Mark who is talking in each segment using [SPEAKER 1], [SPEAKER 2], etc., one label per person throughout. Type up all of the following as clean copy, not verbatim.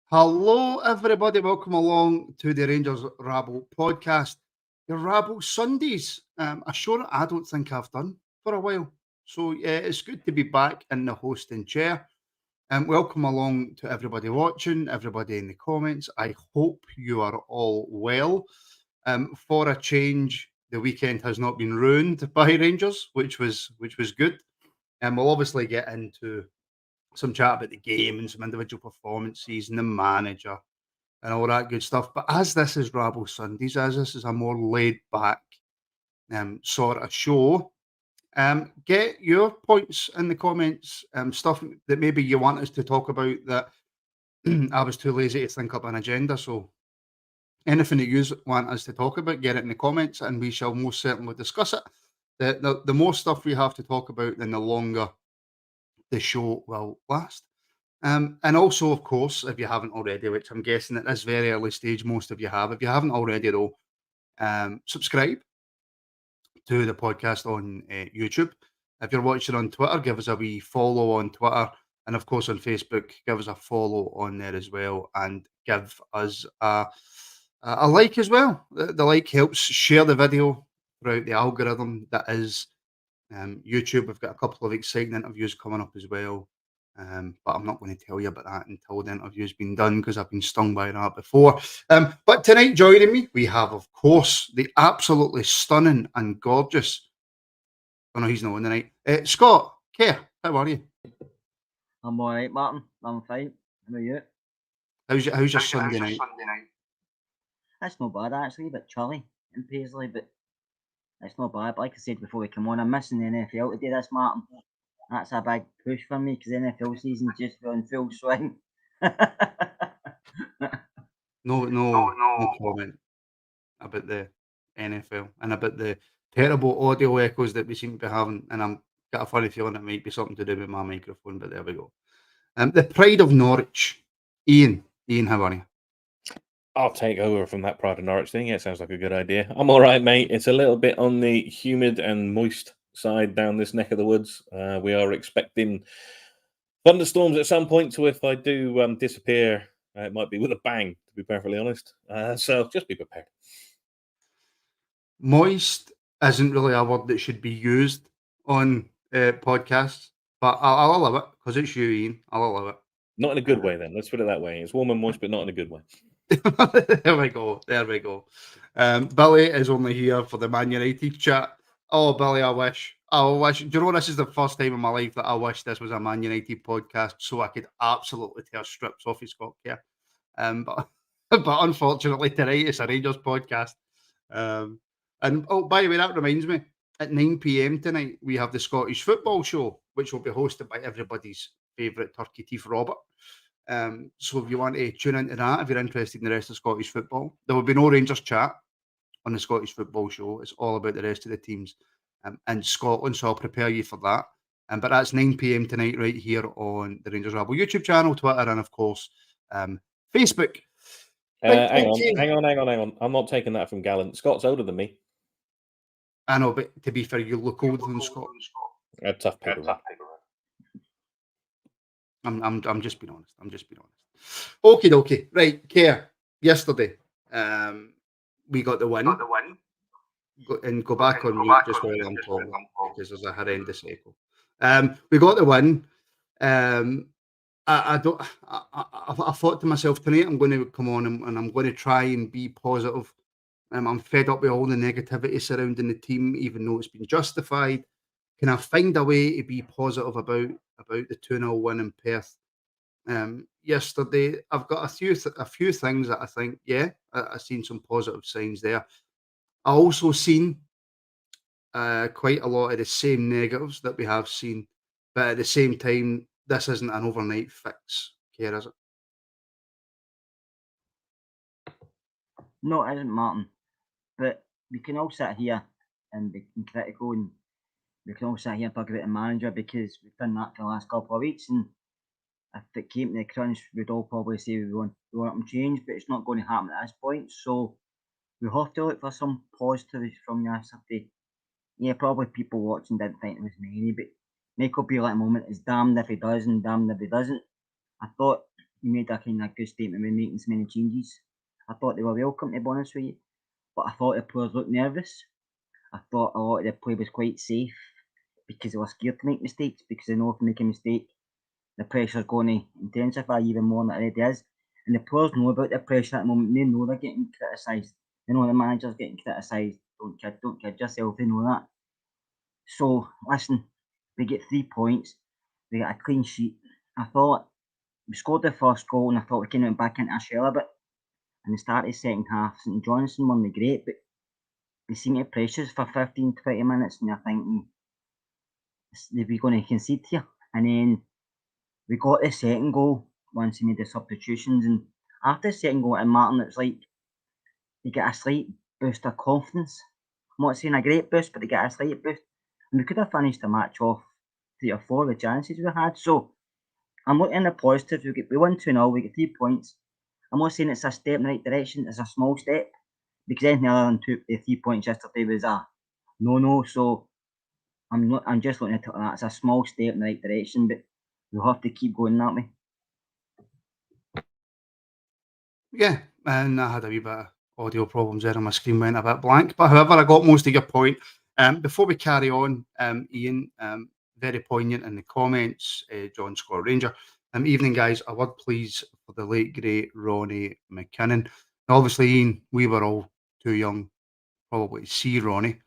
[SPEAKER 1] Hello, everybody. Welcome along to the Rangers Rabble podcast. Your Rabble Sundays, a show that I don't think I've done for a while. So, yeah, it's good to be back in the hosting chair. Welcome along to everybody watching, everybody in the comments. I hope you are all well. For a change, the weekend has not been ruined by Rangers, which was good. And we'll obviously get into some chat about the game and some individual performances and the manager and all that good stuff. But as this is Rabble Sundays, as this is a more laid back sort of show, get your points in the comments, stuff that maybe you want us to talk about that I was too lazy to think up an agenda. So anything that you want us to talk about, get it in the comments and we shall most certainly discuss it. The more stuff we have to talk about, then the longer the show will last. And also, of course, if you haven't already, which I'm guessing at this very early stage, most of you have, if you haven't already, though, subscribe to the podcast on YouTube. If you're watching on Twitter, give us a wee follow on Twitter. And of course, on Facebook, give us a follow on there as well. And give us a like as well. The like helps share the video throughout the algorithm that is YouTube. We've got a couple of exciting interviews coming up as well. But I'm not going to tell you about that until the interview's been done because I've been stung by that before. But tonight, joining me, we have, of course, the absolutely stunning and gorgeous. Oh no, he's not on tonight. Scott, Kerr, how are you?
[SPEAKER 2] I'm all right, Martin. I'm fine. How are you?
[SPEAKER 1] How's your Sunday night?
[SPEAKER 2] That's not bad, actually. A bit chilly in Paisley, but it's not bad. But like I said before we come on, I'm missing the NFL today, this Martin. That's a big push for me because the NFL season's just in full swing.
[SPEAKER 1] No comment about the NFL and about the terrible audio echoes that we seem to be having. And I'm got a funny feeling it might be something to do with my microphone, but there we go. The pride of Norwich, Ian. Ian, how are you?
[SPEAKER 3] I'll take over from that Pride of Norwich thing. Yeah, it sounds like a good idea. I'm all right, mate. It's a little bit on the humid and moist side down this neck of the woods. We are expecting thunderstorms at some point, so if I do disappear, it might be with a bang, to be perfectly honest. So just be prepared.
[SPEAKER 1] Moist isn't really a word that should be used on podcasts, but I'll allow it because it's you, Ian. I'll allow it.
[SPEAKER 3] Not in a good way, then. Let's put it that way. It's warm and moist, but not in a good way.
[SPEAKER 1] There we go. Billy is only here for the Man United chat. Oh, Billy, I wish. Do you know, this is the first time in my life that I wish this was a Man United podcast so I could absolutely tear strips off his Scott Kerr. But unfortunately tonight it's a Rangers podcast. And oh, by the way, that reminds me, at 9 p.m. tonight we have the Scottish Football Show, which will be hosted by everybody's favourite turkey teeth Robert. So if you want to tune into that, if you're interested in the rest of Scottish football, there will be no Rangers chat on the Scottish Football Show. It's all about the rest of the teams in Scotland, so I'll prepare you for that. But that's 9 p.m. tonight right here on the Rangers Rabble YouTube channel, Twitter, and of course Facebook.
[SPEAKER 3] Hang on. I'm not taking that from Gallant. Scott's older than me.
[SPEAKER 1] I know, but to be fair, you look older than Scott.
[SPEAKER 3] A tough paper.
[SPEAKER 1] I'm just being honest. Okie dokie. Right, Kerr. Yesterday, we got the win. Go back on mute just while I'm talking because there's a horrendous echo. We got the win. I thought to myself tonight I'm going to come on and I'm going to try and be positive. I'm fed up with all the negativity surrounding the team, even though it's been justified. Can I find a way to be positive about the 2-0 win in Perth yesterday? I've got a few things that I think, I've seen some positive signs there. I also seen quite a lot of the same negatives that we have seen, but at the same time, this isn't an overnight fix, Kerr, is it?
[SPEAKER 2] No, it isn't, Martin. But we can all sit here and be critical, and we can all sit here and talk about the manager because we've done that for the last couple of weeks. And if it came to the crunch, we'd all probably say we want them changed, but it's not going to happen at this point. So we have to look for some positives from yesterday. Yeah, probably people watching didn't think it was many, but make up your little moment is damned if he does and damned if he doesn't. I thought made a kind of good statement when making so many changes. I thought they were welcome, to be honest with you, but I thought the players looked nervous. I thought a lot of the play was quite safe because they were scared to make mistakes, because they know if they make a mistake, the pressure's going to intensify even more than it already is. And the players know about the pressure at the moment. They know they're getting criticised. They know the manager's getting criticised. Don't kid yourself. They know that. So listen, we get 3 points. We got a clean sheet. I thought we scored the first goal, and I thought we kind of went back into our shell a bit. And the start of the second half, St Johnson weren't great, but they seemed to pressure us for 15, 20 minutes, and you're thinking, are we going to concede here? And then we got the second goal once he made the substitutions, and after the second goal, and Martin, it's like you get a slight boost of confidence. I'm not saying a great boost, but they get a slight boost, and we could have finished the match off 3 or 4 with chances we had. So I'm looking at the positives. We won 2-0, we get 3 points. I'm not saying it's a step in the right direction, it's a small step, because anything other than 3 points yesterday was a no. So I'm just looking at it like that. It's a small step in the right direction, but we'll have to keep going that way.
[SPEAKER 1] Yeah, and I had a wee bit of audio problems there, and my screen went a bit blank. But however, I got most of your point. Before we carry on, Ian, very poignant in the comments, John Scott Ranger. Evening, guys. A word, please, for the late, great Ronnie McKinnon. Now, obviously, Ian, we were all too young probably to see Ronnie.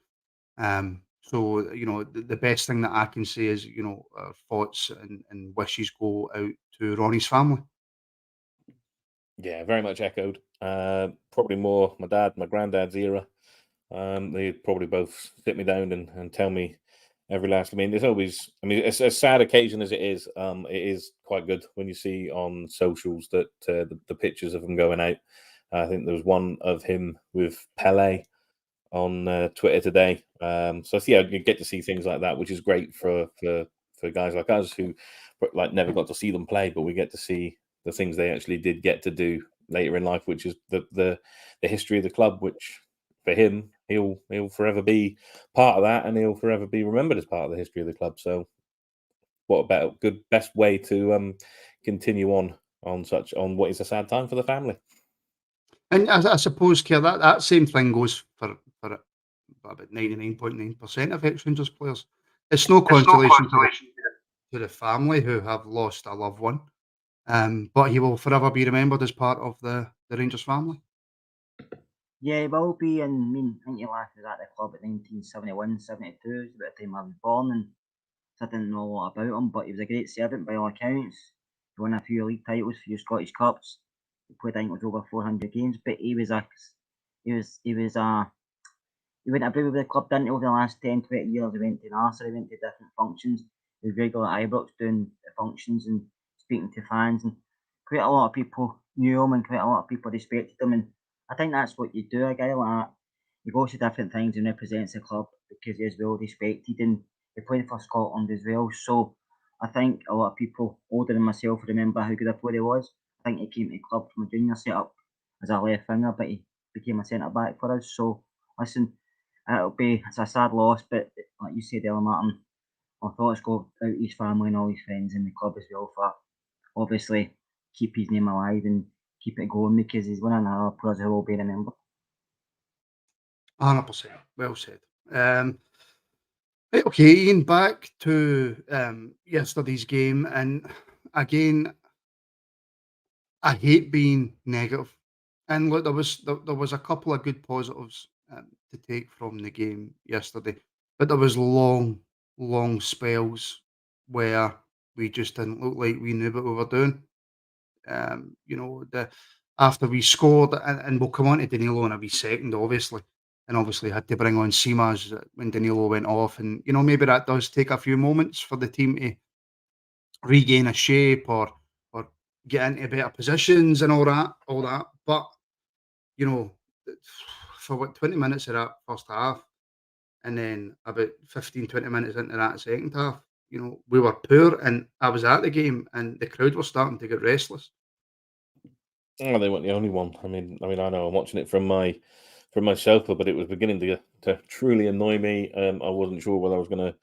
[SPEAKER 1] So, the best thing that I can say is, our thoughts and wishes go out to Ronnie's family.
[SPEAKER 3] Yeah, very much echoed. Probably more my dad, my granddad's era. They'd probably both sit me down and tell me every last. There's always. It's a sad occasion as it is. It is quite good when you see on socials that the pictures of him going out. I think there was one of him with Pele on Twitter today. So yeah, you get to see things like that, which is great for guys like us who never got to see them play, but we get to see the things they actually did get to do later in life, which is the history of the club, which for him, he'll forever be part of that, and he'll forever be remembered as part of the history of the club. So what about best way to continue on what is a sad time for the family.
[SPEAKER 1] And I suppose, Keir, that same thing goes for about 99.9% of ex-Rangers players. It's no consolation to the family who have lost a loved one, but he will forever be remembered as part of the Rangers family.
[SPEAKER 2] Yeah, he will be, and I think he last was at the club at 1971, 72, about the time I was born, and so I didn't know a lot about him, but he was a great servant by all accounts. He won a few league titles, a few Scottish Cups. He played, I think it was over 400 games, but he went about with the club, didn't he, over the last 10, 20 years. He went to Arsenal, he went to different functions. He was regular at Ibrox doing the functions and speaking to fans, and quite a lot of people knew him and quite a lot of people respected him, and I think that's what you do, a guy like that. He goes to different things and represents the club because he is well respected, and he played for Scotland as well. So I think a lot of people older than myself remember how good a player he was. I think he came to the club from a junior setup as a left winger, but he became a centre back for us. So listen, it's a sad loss, but like you said earlier, Martin, our thoughts go out to his family and all his friends in the club as well for obviously keep his name alive and keep it going, because he's one of the players who will be remembered.
[SPEAKER 1] 100%. Well said. Right, okay, Ian, back to yesterday's game, and again, I hate being negative. And look, there was a couple of good positives to take from the game yesterday, but there was long spells where we just didn't look like we knew what we were doing. After we scored, and we'll come on to Danilo in a wee second, obviously, and obviously had to bring on Seamas when Danilo went off, and maybe that does take a few moments for the team to regain a shape or get into better positions and all that. But for what 20 minutes of that first half, and then about 15-20 minutes into that second half, we were poor, and I was at the game, and the crowd was starting to get restless.
[SPEAKER 3] Oh, they weren't the only one. I know I'm watching it from my sofa, but it was beginning to truly annoy me. I wasn't sure whether I was going to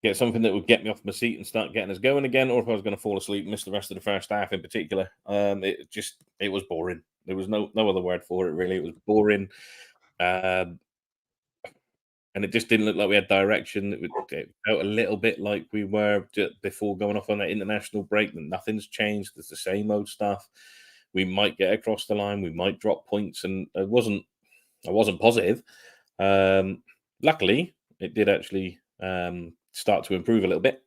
[SPEAKER 3] get something that would get me off my seat and start getting us going again, or if I was going to fall asleep and miss the rest of the first half in particular. It was boring. There was no other word for it, really. It was boring. And it just didn't look like we had direction. It felt a little bit like we were before going off on that international break. That nothing's changed. It's the same old stuff. We might get across the line. We might drop points, and I wasn't positive. Luckily, it did actually start to improve a little bit.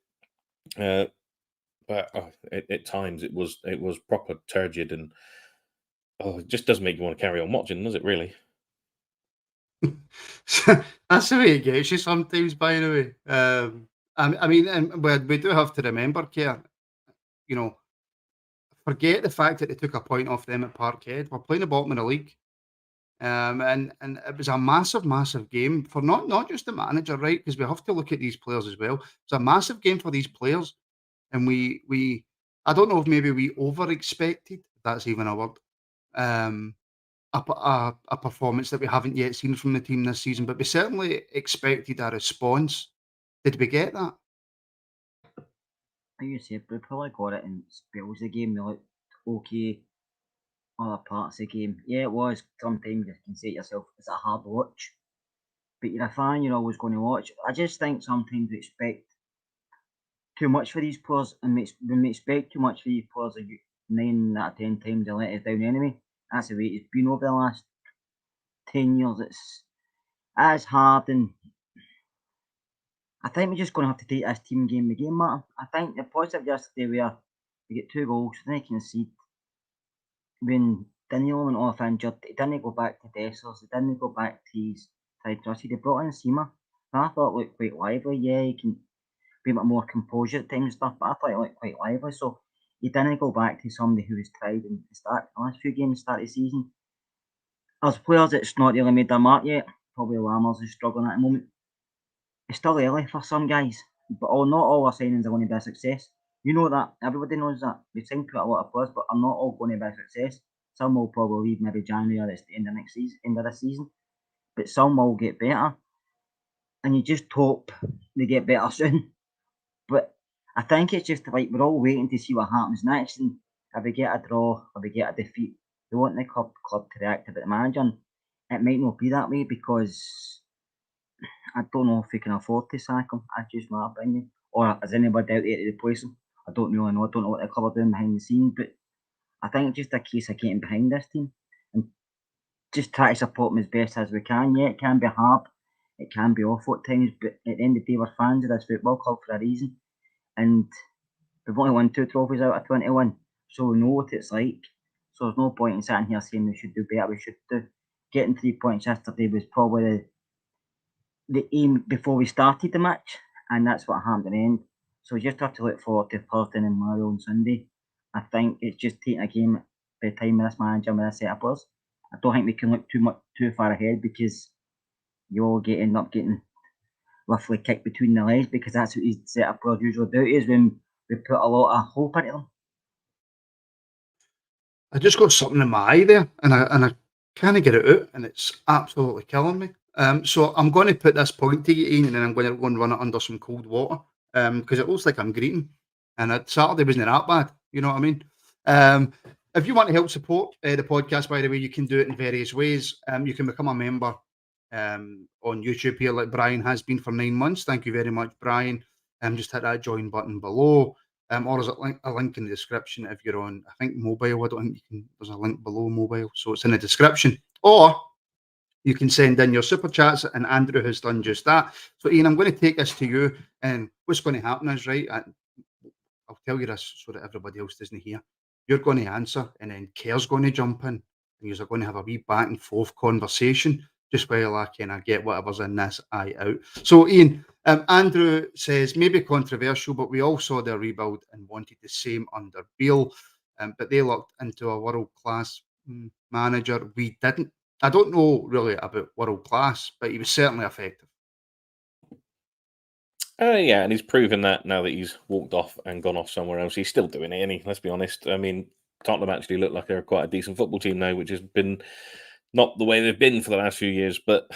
[SPEAKER 3] But at times it was proper turgid, and it just doesn't make you want to carry on watching, does it? Really.
[SPEAKER 1] That's the way it gets you sometimes, by the way. I mean, and we do have to remember, Keir, forget the fact that they took a point off them at Parkhead. We're playing the bottom of the league. And it was a massive, massive game for not just the manager, right? Because we have to look at these players as well. It's a massive game for these players. And we I don't know if maybe we over-expected, if that's even a word, a performance that we haven't yet seen from the team this season, but we certainly expected a response. Did we get that?
[SPEAKER 2] Like you said, we probably got it in spells of the game. They looked okay. Other parts of the game, yeah, it was. Sometimes you can say to yourself, it's a hard watch. But you're a fan, you're always going to watch. I just think sometimes we expect too much for these players, and when we expect too much for these players, 9 out of 10 times they let us down anyway. That's the way it's been over the last 10 years. It's hard, and I think we're just going to have to take this team game by game, Martin. I think the positive yesterday where we get 2 goals, then they concede. When Danilo went off injured, he didn't go back to Dessers, he didn't go back to his side trusty. They brought in Seamer. I thought it looked quite lively. Yeah, he can be a bit more composure at times and stuff, but I thought it looked quite lively. So he didn't go back to somebody who was tried in the last few games, start of the season. There's players that's not really made their mark yet. Probably Lammers is struggling at the moment. It's still early for some guys, but not all our signings are going to be a success. You know that. Everybody knows that. We've signed quite a lot of players, but are not all going to be a success. Some will probably leave maybe January or it's the end of next season, end of this season. But some will get better. And you just hope they get better soon. But I think it's just like we're all waiting to see what happens next. And if we get a draw, if we get a defeat, we want the club to react about the manager. And it might not be that way because I don't know if we can afford to sack him. That's just my opinion. Or is anybody out there to replace him? I don't really know. I don't know what the club are doing behind the scenes. But I think it's just a case of getting behind this team and just try to support them as best as we can. Yeah, it can be hard. It can be awful at times. But at the end of the day, we're fans of this football club for a reason. And we've only won 2 trophies out of 21. So we know what it's like. So there's no point in sitting here saying we should do better. We should do. Getting 3 points yesterday was probably the aim before we started the match, and that's what happened in the end. So we just have to look forward to Thursday and Mario on Sunday. I think it's just taking a game at the time with this manager and with this set of players. I don't think we can look too far ahead because you all end up getting roughly kicked between the legs because that's what these set of players usually do is when we put a lot of hope into them.
[SPEAKER 1] I just got something in my eye there, and I can't get it out, and it's absolutely killing me. So I'm going to put this point to you, Ian, and then I'm going to go and run it under some cold water, because it looks like I'm greeting, and Saturday wasn't that bad. You know what I mean? If you want to help support the podcast, by the way, you can do it in various ways. You can become a member on YouTube here, like Brian has been for 9 months. Thank you very much, Brian. Just hit that join button below. Or is it a link in the description if you're on, I think, mobile. I don't think you can, there's a link below mobile, so it's in the description. Or you can send in your super chats, and Andrew has done just that. So, Ian, I'm going to take this to you, and what's going to happen is, right, I'll tell you this so that everybody else doesn't hear. You're going to answer, and then Ker's going to jump in, and you're going to have a wee back and forth conversation just while I kind of get whatever's in this eye out. So, Ian, Andrew says, maybe controversial, but we all saw their rebuild and wanted the same under Beale, but they looked into a world-class manager. We didn't. I don't know really about world-class, but he was certainly effective.
[SPEAKER 3] Yeah, and he's proven that now that he's walked off and gone off somewhere else. He's still doing it, and let's be honest. I mean, Tottenham actually look like they're quite a decent football team now, which has been not the way they've been for the last few years. But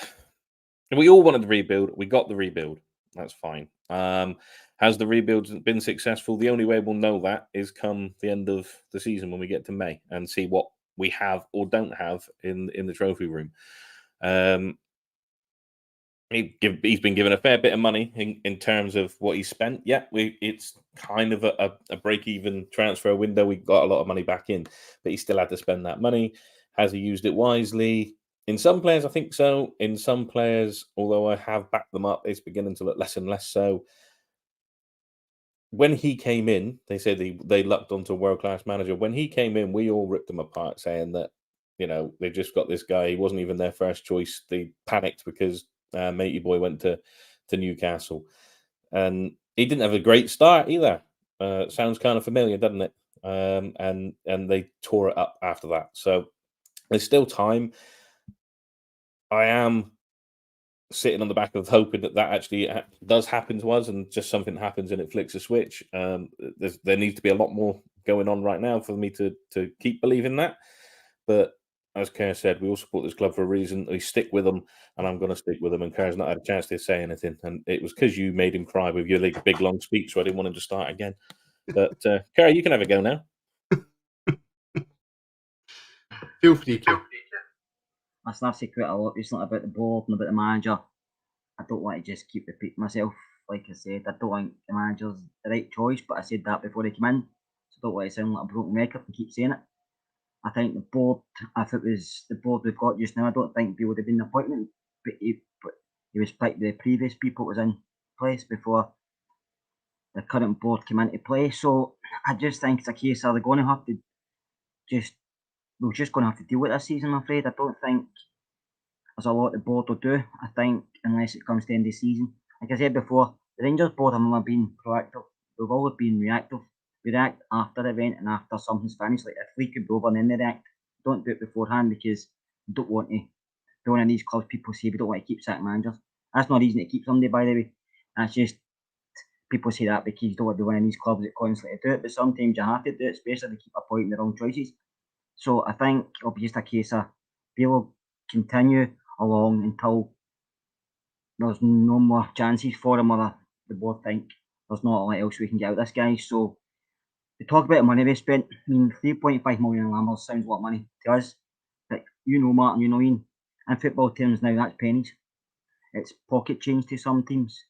[SPEAKER 3] we all wanted the rebuild. We got the rebuild. That's fine. Has the rebuild been successful? The only way we'll know that is come the end of the season when we get to May and see what we have or don't have in the trophy room. He's been given a fair bit of money in terms of what he spent. Yeah, it's kind of a break-even transfer window. We got a lot of money back in, but he still had to spend that money. Has he used it wisely? In some players, I think so. In some players, although I have backed them up, it's beginning to look less and less so. When he came in, they said they lucked onto a world-class manager. When he came in, we all ripped him apart, saying that, they just got this guy. He wasn't even their first choice. They panicked because Matey Boy went to Newcastle, and he didn't have a great start either. Sounds kind of familiar, doesn't it? And they tore it up after that. So there's still time. I am sitting on the back of hoping that actually does happen to us, and just something happens and it flicks a switch. There needs to be a lot more going on right now for me to keep believing that. But as Kerr said, we all support this club for a reason. We stick with them, and I'm going to stick with them. And Kerr's not had a chance to say anything, and it was because you made him cry with your big long speech, so I didn't want him to start again. But Kerr, you can have a go now.
[SPEAKER 1] Feel free, Kerr.
[SPEAKER 2] Listen, I've said quite a lot recently about the board and about the manager. I don't want to just keep repeating myself. Like I said, I don't think the manager's the right choice, but I said that before he came in, so I don't want to sound like a broken record and keep saying it. I think the board, if it was the board we've got just now, I don't think he would have been the appointment, but he was picked the previous people that was in place before the current board came into play. So I just think it's a case of they're going to have to we're just going to have to deal with this season, I'm afraid. I don't think there's a lot the board will do. I think unless it comes to the end of the season, like I said before, the Rangers board have never been proactive. We've always been reactive. We react after the event and after something's finished. Like if we could be over and then they react, don't do it beforehand because we don't want to. One of these clubs, people say we don't want to keep sacking managers. That's not a reason to keep somebody, by the way. That's just people say that because you don't want to be one of these clubs that constantly do it. But sometimes you have to do it, especially if they keep appointing the wrong choices. So I think it'll be just a case of we'll continue along until there's no more chances for him, or the board think there's not a lot else we can get out of this guy. So we talk about the money we spent. I mean, 3.5 million in Lammers sounds a lot of money to us. But Martin, Ian, in football terms now, that's pennies. It's pocket change to some teams.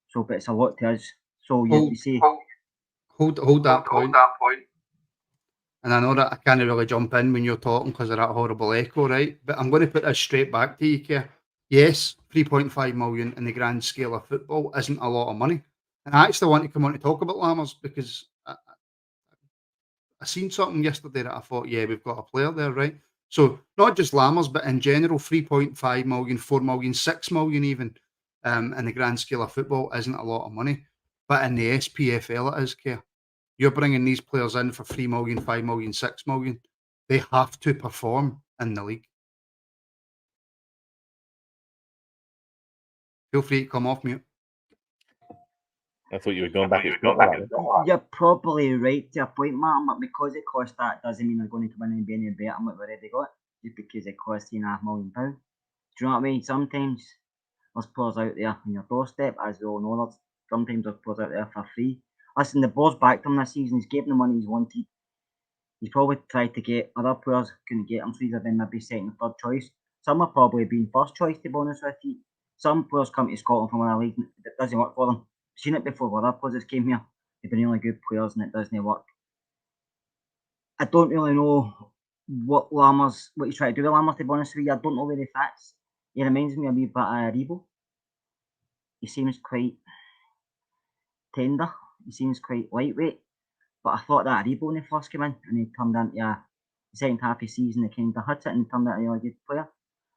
[SPEAKER 2] So, but it's a lot to us. So you say...
[SPEAKER 1] Hold that point. And I know that I can't really jump in when you're talking because of that horrible echo, right? But I'm going to put this straight back to you, Keir. Yes, 3.5 million in the grand scale of football isn't a lot of money. And I actually want to come on to talk about Lammers because I seen something yesterday that I thought, yeah, we've got a player there, right? So not just Lammers, but in general, 3.5 million, 4 million, 6 million even in the grand scale of football isn't a lot of money. But in the SPFL it is, Keir. You're bringing these players in for 3 million, 5 million, 6 million. They have to perform in the league. Feel free to come off mute.
[SPEAKER 3] I thought you were going back.
[SPEAKER 2] You're probably right to a point, Martin, but because it costs that doesn't mean they're going to come in and be any better than what we've already got, just because it costs £3.5 million. Do you know what I mean? Sometimes there's players out there on your doorstep, as we all know. Sometimes there's players out there for free. Listen, the board's backed him this season. He's given the money he's wanted. He's probably tried to get other players, couldn't get him, so he's been maybe second or third choice. Some have probably been first choice, to be honest with you. Some players come to Scotland from other leagues and it doesn't work for them. I've seen it before with other players that came here. They've been really good players and it doesn't work. I don't really know what he's trying to do with Lammers, to be honest with you. I don't know where he fits. He reminds me a wee bit of Rabble. He seems quite tender. He seems quite lightweight. But I thought that Rabble when he first came in and he turned into the second half of the season, he kind of hit it and turned into a really good player.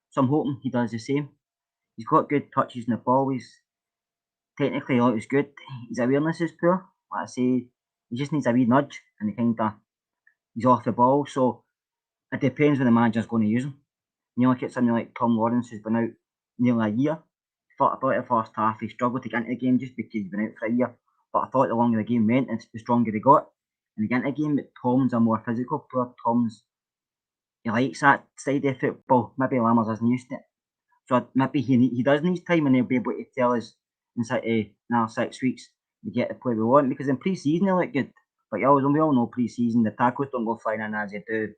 [SPEAKER 2] So I'm hoping he does the same. He's got good touches in the ball. He's technically he's good. His awareness is poor. Like I say, he just needs a wee nudge and he's off the ball. So it depends when the manager's going to use him. You look at something like Tom Lawrence, who's been out nearly a year. I thought the first half he struggled to get into the game just because he's been out for a year. But I thought the longer the game went, the stronger he got. And he got into the game, but Tom's a more physical player. He likes that side of football. Maybe Lammers isn't used to it. So maybe he does need time and he'll be able to tell us in now 6 weeks we get the play we want, because in pre-season they look good, but we all know pre-season the tackles don't go flying in as they do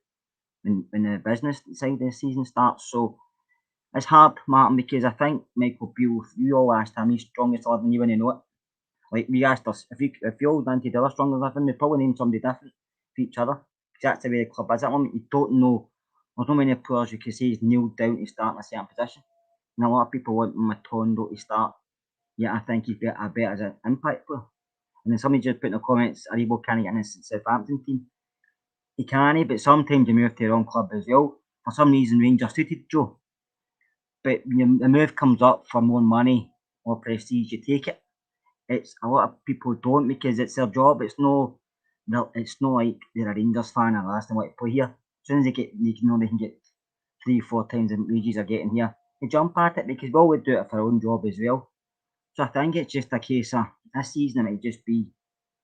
[SPEAKER 2] when the business side of the season starts. So it's hard, Martin, because I think Michael Beale, you all asked him his strongest 11, you wouldn't know it. Like we asked us, if you all went to the other strongest 11, we probably named somebody different for each other, because that's the way the club is at the moment. You don't know, there's not many players you can say is nailed down to start in a certain position. And a lot of people want Matondo to start. Yeah, I think he's better as an impact player. And then somebody just put in the comments, Aribo can't get in his Southampton team. He can, but sometimes you move to the wrong club as well. For some reason, Rangers suited Joe. But when the move comes up for more money or prestige, you take it. It's a lot of people don't, because it's their job. It's no like they're a Rangers fan and last time want to play here. As soon as they can get 3-4 times the wages they're getting here, they jump at it, because we all would do it for our own job as well. So I think it's just a case of this season it might just be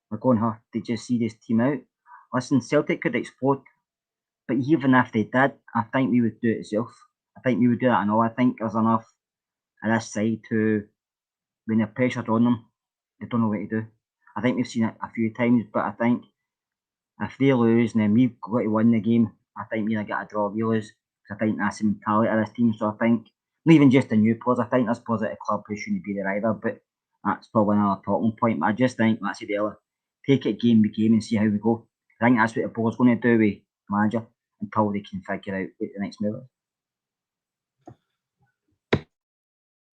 [SPEAKER 2] we're going to have to just see this team out. Listen, Celtic could explode, but even if they did, I think we would do it ourselves. I think we would do that and all. I think there's enough on this side to, when the pressure's on them, they don't know what to do. I think we've seen it a few times, but I think if they lose and then we've got to win the game, I think we're going to get a draw if we lose. Because I think that's the mentality of this team. So I think, not even just the new players, I think there's players at the club who shouldn't be there either, but that's probably another talking point. But I just think, like I said earlier, take it game by game and see how we go. I think that's what the board's going to do with manager until they can figure out what the next move is.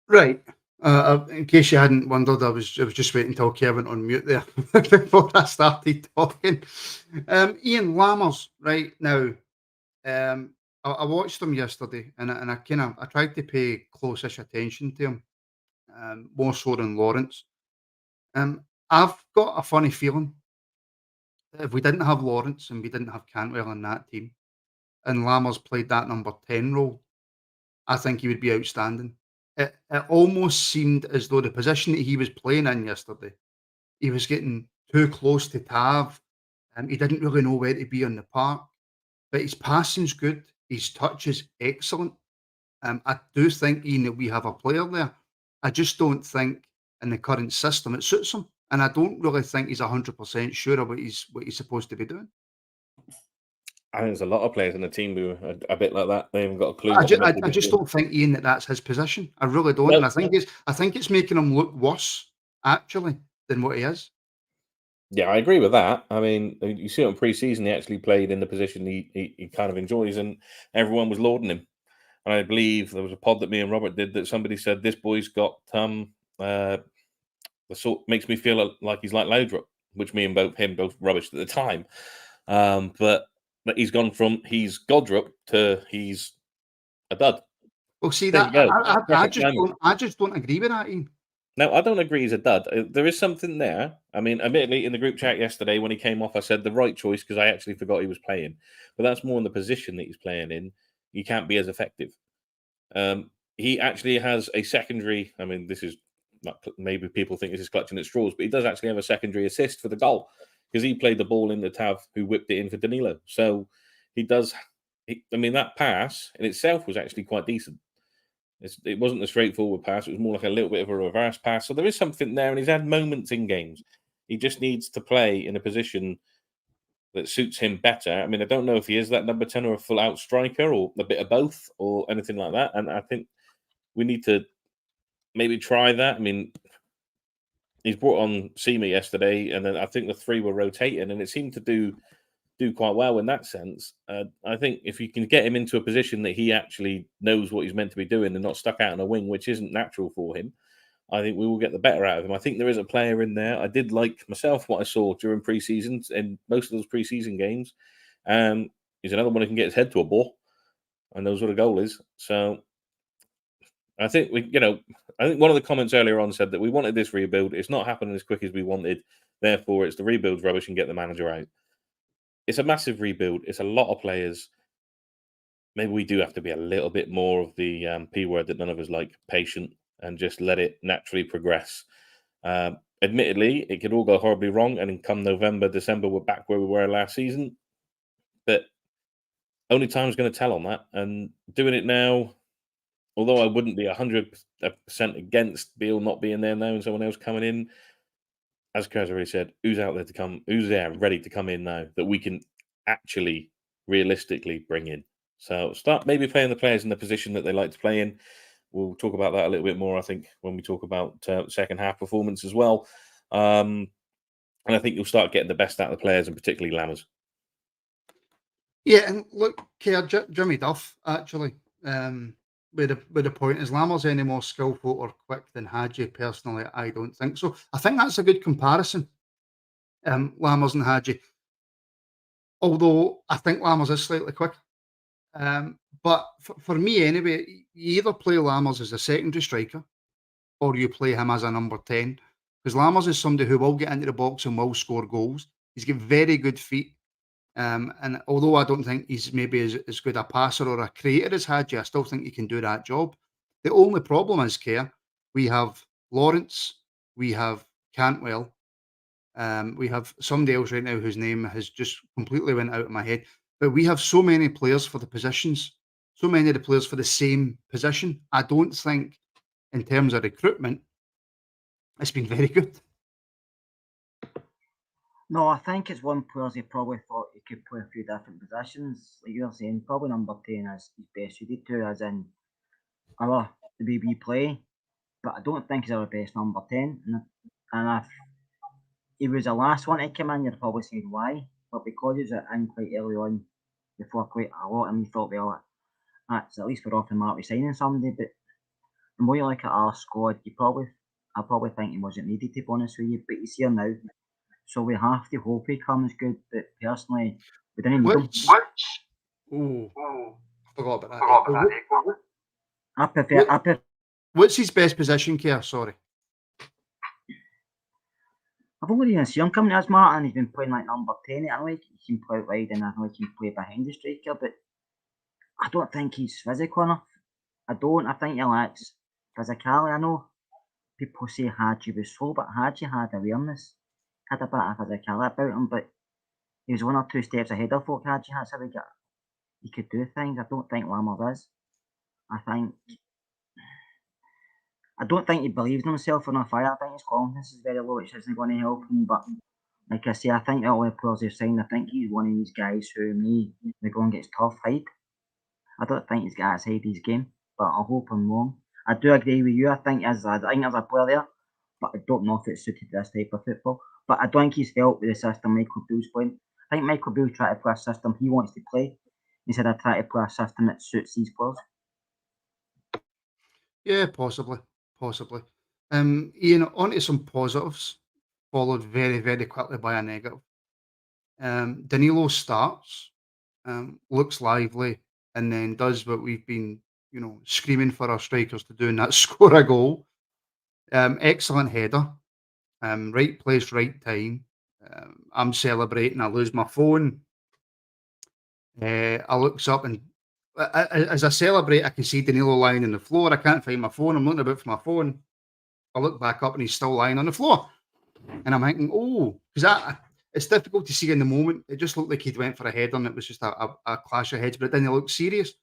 [SPEAKER 1] Right. In case you hadn't wondered, I was just waiting until Kevin on mute there before I started talking. Ian Lammers, right now. I watched him yesterday, and I tried to pay close-ish attention to him, more so than Lawrence. I've got a funny feeling that if we didn't have Lawrence and we didn't have Cantwell in that team, and Lammers played that number 10 role, I think he would be outstanding. It almost seemed as though the position that he was playing in yesterday, he was getting too close to Tav. He didn't really know where to be on the park, but his passing's good. His touch is excellent. I do think, Ian, that we have a player there. I just don't think in the current system it suits him, and I don't really think he's 100% sure of what he's supposed to be doing.
[SPEAKER 3] I think there's a lot of players in the team who are a bit like that. They haven't got a clue.
[SPEAKER 1] I just don't think, Ian, that that's his position. I really don't,
[SPEAKER 3] No,
[SPEAKER 1] and I think it's making him look worse actually than what he is.
[SPEAKER 3] yeah, I agree with that. I mean, you see it in pre-season, he actually played in the position he kind of enjoys, and everyone was lauding him. And I believe there was a pod that me and Robert did that somebody said this boy's got the sort makes me feel like he's like Laudrup, which me and both rubbish at the time. But he's gone from he's Godrup to he's a dud.
[SPEAKER 1] Well, see
[SPEAKER 3] There
[SPEAKER 1] that
[SPEAKER 3] you go.
[SPEAKER 1] I just don't agree with that, Ian.
[SPEAKER 3] No, I don't agree he's a dud. There is something there. I mean, admittedly, in the group chat yesterday when he came off, I said the right choice because I actually forgot he was playing. But that's more in the position that he's playing in. He can't be as effective. He actually has a secondary. I mean, this is not, maybe people think this is clutching at straws, but he does actually have a secondary assist for the goal because he played the ball in the Tav who whipped it in for Danilo. So he does. I mean, that pass in itself was actually quite decent. It wasn't a straightforward pass. It was more like a little bit of a reverse pass. So there is something there, and he's had moments in games. He just needs to play in a position that suits him better. I mean, I don't know if he is that number 10 or a full-out striker or a bit of both or anything like that. And I think we need to maybe try that. I mean, he's brought on Sema yesterday, and then I think the three were rotating, and it seemed to do quite well in that sense. I think if you can get him into a position that he actually knows what he's meant to be doing and not stuck out on a wing, which isn't natural for him, I think we will get the better out of him. I think there is a player in there. I did like myself what I saw during pre-season and most of those pre-season games. He's another one who can get his head to a ball and knows what a goal is. So I think I think one of the comments earlier on said that we wanted this rebuild. It's not happening as quick as we wanted. Therefore, it's the rebuild's rubbish and get the manager out. It's a massive rebuild. It's a lot of players. Maybe we do have to be a little bit more of the P word that none of us like, patient, and just let it naturally progress. Admittedly, it could all go horribly wrong, and then come November, December, we're back where we were last season. But only time's going to tell on that. And doing it now, although I wouldn't be 100% 100% against Beale not being there now and someone else coming in. As Kerr's already said, who's out there to come? Who's there ready to come in now that we can actually realistically bring in? So start maybe playing the players in the position that they like to play in. We'll talk about that a little bit more, I think, when we talk about second half performance as well. And I think you'll start getting the best out of the players, and particularly Lammers.
[SPEAKER 1] Yeah, and look, Jimmy Duff actually. With the point, is Lammers any more skillful or quick than Hadji? Personally, I don't think so. I think that's a good comparison. Lammers and Hadji. Although I think Lammers is slightly quicker. But for me anyway, you either play Lammers as a secondary striker or you play him as a number 10. Because Lammers is somebody who will get into the box and will score goals. He's got very good feet. And although I don't think he's maybe as good a passer or a creator as Hadji, I still think he can do that job. The only problem is, Kerr, we have Lawrence, we have Cantwell, we have somebody else right now whose name has just completely went out of my head. But we have so many players for the positions, so many of the players for the same position. I don't think, in terms of recruitment, it's been very good.
[SPEAKER 2] No, I think it's one player he probably thought he could play a few different positions. Like you're saying, probably number 10 is his best suited to, as in the way we play. But I don't think he's our best number 10. And if he was the last one to come in, you'd probably say why. But because he was in quite early on, before quite a lot, and we thought, well, that's at least we're off the mark with signing somebody. But the more you look at our squad, I probably think he wasn't needed, to be honest with you. But he's here now. So we have to hope he comes good, but personally, we didn't need him.
[SPEAKER 1] Oh, forgot about that. What's his best position, Kerr? Sorry.
[SPEAKER 2] I've only really seen him coming as Martin. He's been playing like number 10. I know he can play out wide and I know he can play behind the striker, but I don't think he's physical enough. I think he lacks physicality. I know people say Hadji was slow, but Hadji had awareness. Had a bit of physicality about him, but he was 1 or 2 steps ahead of folk Hadji. That's how he could do things. I don't think Lammers is. I don't think he believes in himself enough. I think his confidence is very low, which isn't going to help him. But like I say, I think all the players they've signed, I think he's one of these guys who, when the going gets tough, hide. I don't think he's got hide his game, but I hope I'm wrong. I do agree with you. I think there's a player there, but I don't know if it's suited to this type of football. But I don't think he's helped with the system Michael Beale's playing. I think Michael Beale tried to play a system he wants to play instead of trying to play a system that suits these players.
[SPEAKER 1] Yeah, possibly. Ian, on to some positives, followed very, very quickly by a negative. Danilo starts, looks lively, and then does what we've been, screaming for our strikers to do, and that's score a goal. Excellent header. Right place, right time. I'm celebrating. I lose my phone. I looks up and as I celebrate, I can see Danilo lying on the floor. I can't find my phone. I'm looking about for my phone. I look back up and he's still lying on the floor. And I'm thinking, because it's difficult to see in the moment. It just looked like he'd went for a header and it was just a clash of heads, but it didn't look serious.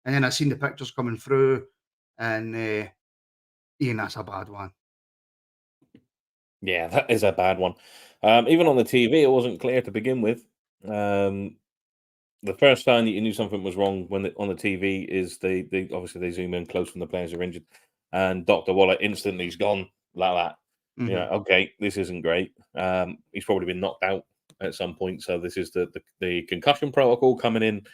[SPEAKER 1] And then I seen the pictures coming through and Ian, that's a bad one.
[SPEAKER 3] Yeah, that is a bad one. Even on the TV, it wasn't clear to begin with. The first time that you knew something was wrong on the TV is they obviously they zoom in close when the players are injured, and Dr. Waller instantly is gone like that.
[SPEAKER 1] Mm-hmm.
[SPEAKER 3] Okay, this isn't great. He's probably been knocked out at some point, so this is the concussion protocol coming in.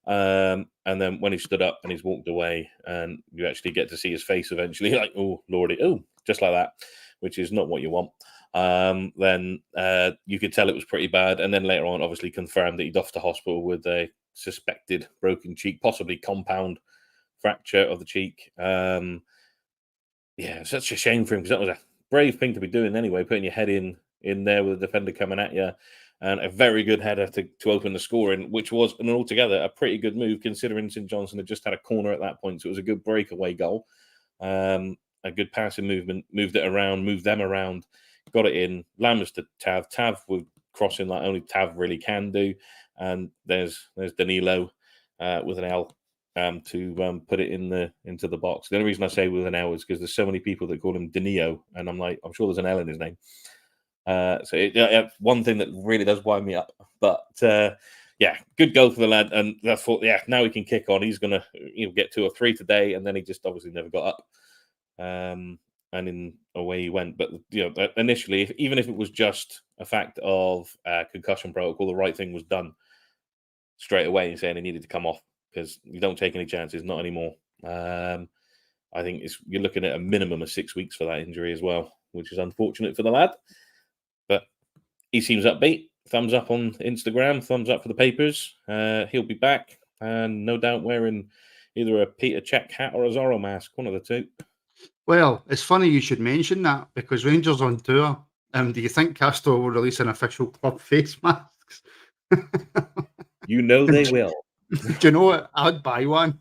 [SPEAKER 3] And then when he stood up and he's walked away, and you actually get to see his face eventually, like, oh lordy, just like that, which is not what you want. Then you could tell it was pretty bad, and then later on, obviously confirmed that he'd off to hospital with a suspected broken cheek, possibly compound fracture of the cheek. Yeah, such a shame for him because that was a brave thing to be doing anyway, putting your head in there with a defender coming at you, and a very good header to open the scoring, which was an altogether a pretty good move considering St Johnstone had just had a corner at that point, so it was a good breakaway goal. A good passing movement, moved it around, moved them around, got it in. Lammers to Tav. Tav with crossing like only Tav really can do. And there's Danilo with an L to put it into the box. The only reason I say with an L is because there's so many people that call him Danilo, and I'm like, I'm sure there's an L in his name. One thing that really does wind me up. But yeah, good goal for the lad, and I thought, now he can kick on. He's gonna get 2 or 3 today, and then he just obviously never got up. And away he went. But initially, even if it was just a fact of concussion protocol, the right thing was done straight away in saying he needed to come off, because you don't take any chances, not anymore. I think you're looking at a minimum of 6 weeks for that injury as well, which is unfortunate for the lad. But he seems upbeat. Thumbs up on Instagram, thumbs up for the papers. He'll be back, and no doubt wearing either a Peter Cech hat or a Zorro mask, one of the two.
[SPEAKER 1] Well, it's funny you should mention that, because Rangers on tour. Do you think Castro will release an official club face masks?
[SPEAKER 3] You know they will.
[SPEAKER 1] Do you know what? I'd buy one.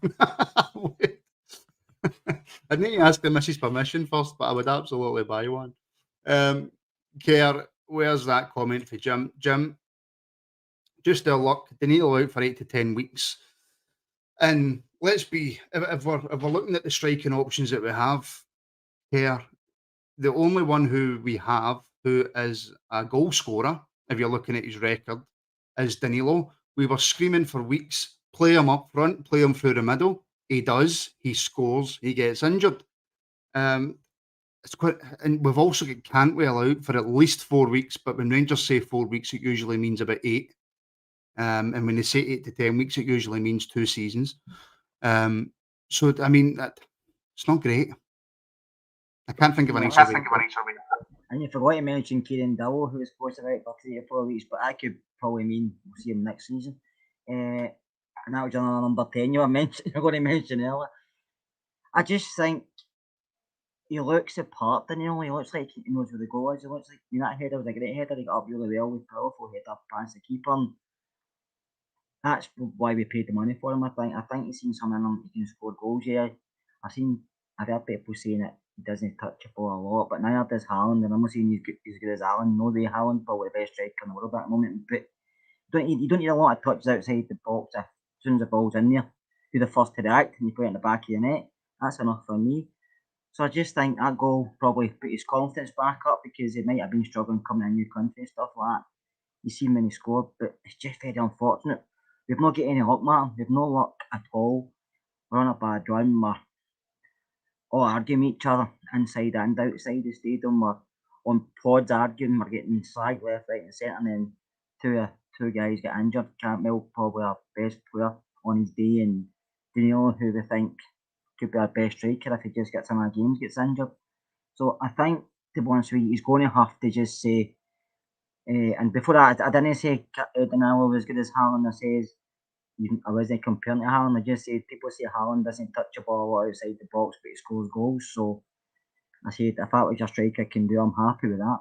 [SPEAKER 1] I'd need to ask the missus permission first, but I would absolutely buy one. Kerr, where's that comment for Jim? Jim, just their luck. Danilo out for 8 to 10 weeks. And let's be, if we're looking at the striking options that we have here, the only one who we have who is a goal scorer, if you're looking at his record, is Danilo. We were screaming for weeks, play him up front, play him through the middle. He does, he scores, he gets injured. It's quite, and we've also got Cantwell out for at least 4 weeks, but when Rangers say 4 weeks, it usually means about 8. And when they say 8 to 10 weeks, it usually means 2 seasons. So, I mean, it's not great. I can't think of an answer.
[SPEAKER 2] And you forgot to mention Kieran Dowell, who was supposed to be out for 3 or 4 weeks, but that could probably mean we'll see him next season. And that was another number 10 you're going to mention earlier. I just think he looks the part, Danilo. He looks like he knows where the goal is. He looks like that header was a great header. He got up really well with powerful header past the keeper. And that's why we paid the money for him. I think he's seen something in him. He can score goals. Yeah, I've heard people saying that he doesn't touch the ball a lot, but neither does Haaland. And I'm not saying he's good as Haaland. No way, Haaland probably the best striker in the world at the moment. But you don't need a lot of touches outside the box. As soon as the ball's in there, you're the first to react and you put it in the back of the net. That's enough for me. So I just think that goal probably put his confidence back up, because he might have been struggling coming in a new country and stuff like that. You see him when he scored, but it's just very unfortunate. We've not got any luck, Martin. We've no luck at all. We're on a bad run. We're all arguing each other inside and outside the stadium. We're on pods arguing. We're getting slagged left, right, and centre. And then two guys get injured. Cantwell, probably our best player on his day, and Danilo, who we think could be our best striker if he just gets in our games, gets injured. So I think, to be honest with you, he's going to have to just say. And before that, I didn't say Danilo was as good as Haaland. I wasn't comparing to Haaland. I just said people say Haaland doesn't touch the ball a lot outside the box, but he scores goals. So I said, if that was your striker can do, I'm happy with that.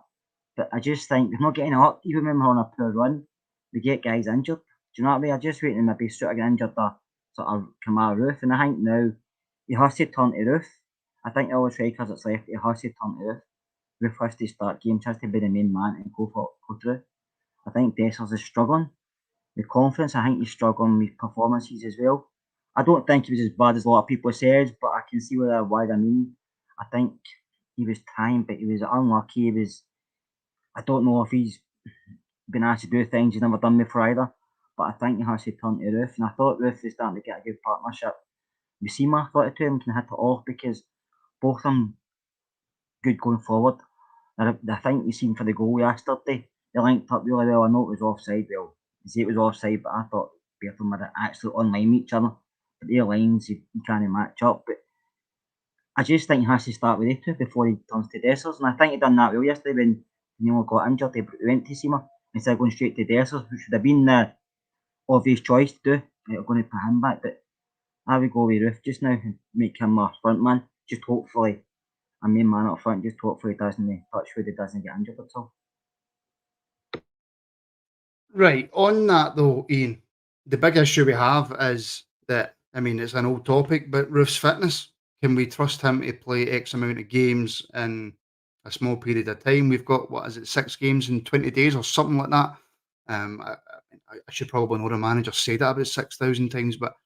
[SPEAKER 2] But I just think we're not getting a lot. Even when we're on a poor run, we get guys injured. Do you know what I mean? I just waiting maybe sort of get injured or sort of Kemar Roofe. And I think now he has to turn to Roofe. I think all the strikers that's left, he has to turn to Roofe. Roofe has to start games, has to be the main man and go through. I think Dessers is struggling with confidence. I think he's struggling with performances as well. I don't think he was as bad as a lot of people said, but I can see why I mean. I think he was trying, but he was unlucky. I don't know if he's been asked to do things he's never done before either, but I think he has to turn to Roofe. And I thought Roofe was starting to get a good partnership. Bissima, I thought the two of them can hit it off, because both of them good going forward. I think you seen for the goal yesterday, they linked up really well. I know it was offside. Well, you say it was offside, but I thought both of them were actually on line with each other. But their lines, you can't match up. But I just think he has to start with the two before he turns to Dessers. And I think he done that well yesterday when Danilo got injured. He went to Sima instead of going straight to Dessers, which should have been the obvious choice to do. They're going to put him back. But I would go with Roofe just now and make him our front man. Just hopefully, a main man up front, just hopefully he doesn't touch wood, he doesn't get injured at all.
[SPEAKER 1] Right, on that though, Ian, the big issue we have is that, I mean, it's an old topic, but Roofe's fitness. Can we trust him to play X amount of games in a small period of time? We've got, 6 games in 20 days or something like that. I should probably know the manager say that about 6,000 times, but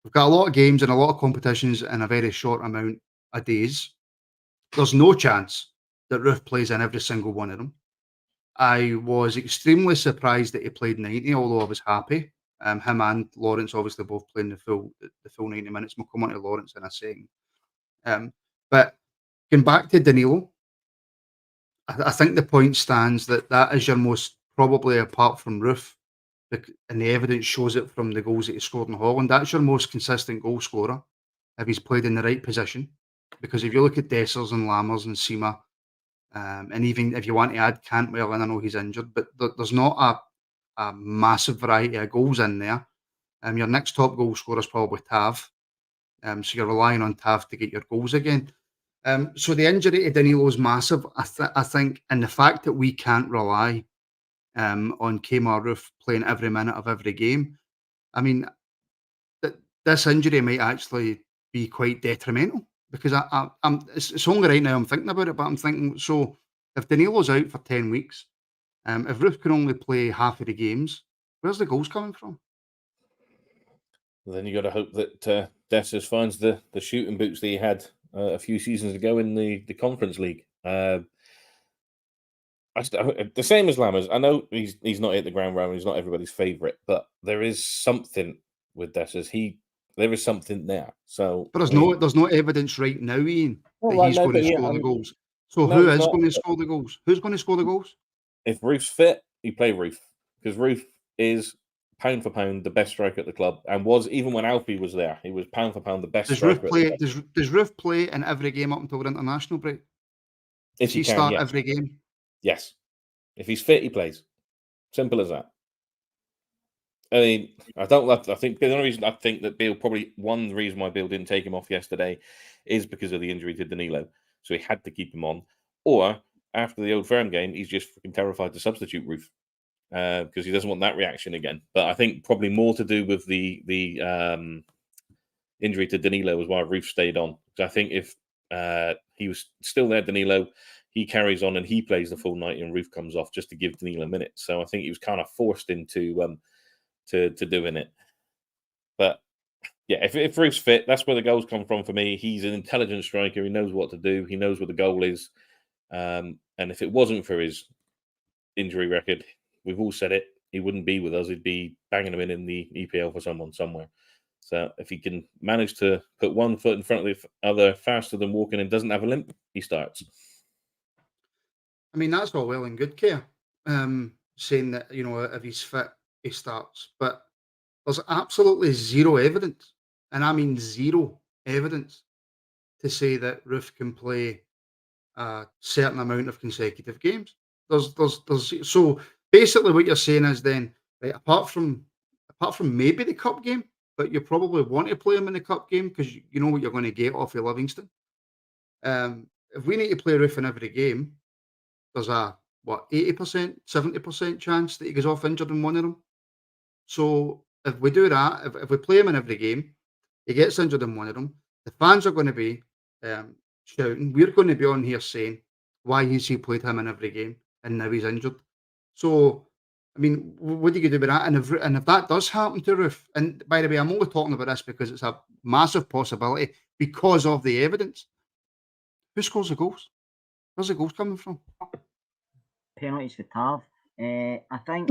[SPEAKER 1] We've got a lot of games and a lot of competitions in a very short amount of days. There's no chance that Roofe plays in every single one of them. I was extremely surprised that he played 90, although I was happy. Him and Lawrence obviously both playing the full 90 minutes. We'll come on to Lawrence in a second. But going back to Danilo, I think the point stands that is your most, probably apart from Roofe, and the evidence shows it from the goals that he scored in Holland, that's your most consistent goal scorer if he's played in the right position. Because if you look at Dessers and Lammers and Seema, and even if you want to add Cantwell, and I know he's injured, but there's not a massive variety of goals in there. Your next top goal scorer is probably Tav. So you're relying on Tav to get your goals again. So the injury to Danilo is massive, I think, and the fact that we can't rely on Kemar Roofe playing every minute of every game. I mean, this injury might actually be quite detrimental because it's only right now I'm thinking about it, but I'm thinking, so if Danilo's out for 10 weeks, if Roofe can only play half of the games, where's the goals coming from?
[SPEAKER 3] Then you got to hope that Dessers finds the shooting boots that he had a few seasons ago in the Conference League. The same as Lammers. I know he's not hit the ground running. He's not everybody's favourite, but there is something with Dessers. There is something there. So,
[SPEAKER 1] but there's no evidence right now, Ian, that he's going to score the goals. So who is going to score the goals? Who's going to score the goals?
[SPEAKER 3] If Roofe's fit, you play Roofe, because Roofe is pound for pound the best striker at the club, and was, even when Alfie was there, he was pound for pound the best striker.
[SPEAKER 1] Does Roofe play in every game up until the international break?
[SPEAKER 3] If he can,
[SPEAKER 1] start
[SPEAKER 3] yes.
[SPEAKER 1] every game?
[SPEAKER 3] Yes. If he's fit, he plays. Simple as that. I mean, I think the only reason I think that Beale, probably one reason why Beale didn't take him off yesterday is because of the injury to Danilo. So he had to keep him on. Or after the Old Firm game, he's just freaking terrified to substitute Roofe because he doesn't want that reaction again. But I think probably more to do with the injury to Danilo was why Roofe stayed on. Because I think if he was still there, Danilo, he carries on and he plays the full 90 and Roofe comes off just to give Danilo minutes. So I think he was kind of forced into to doing it. But yeah, if Roofe's fit, that's where the goals come from for me. He's an intelligent striker. He knows what to do. He knows what the goal is. And if it wasn't for his injury record, we've all said it, he wouldn't be with us. He'd be banging him in the EPL for someone somewhere. So if he can manage to put one foot in front of the other faster than walking and doesn't have a limp, he starts.
[SPEAKER 1] I mean, that's all well and good, Care. Saying that, if he's fit, he starts. But there's absolutely zero evidence, and I mean zero evidence, to say that Roofe can play a certain amount of consecutive games. There's so basically what you're saying is then, right, apart from maybe the cup game, but you probably want to play him in the cup game because you know what you're going to get off of Livingston. If we need to play Roofe in every game, there's a 80%, 70% chance that he goes off injured in one of them. So if we do that, if we play him in every game, he gets injured in one of them, the fans are going to be shouting. We're going to be on here saying, why has he played him in every game and now he's injured? So, I mean, what do you do with that? And if that does happen to Roofe, and by the way, I'm only talking about this because it's a massive possibility because of the evidence. Who scores the goals? Where's the goals coming from?
[SPEAKER 2] Penalties for Tav. I think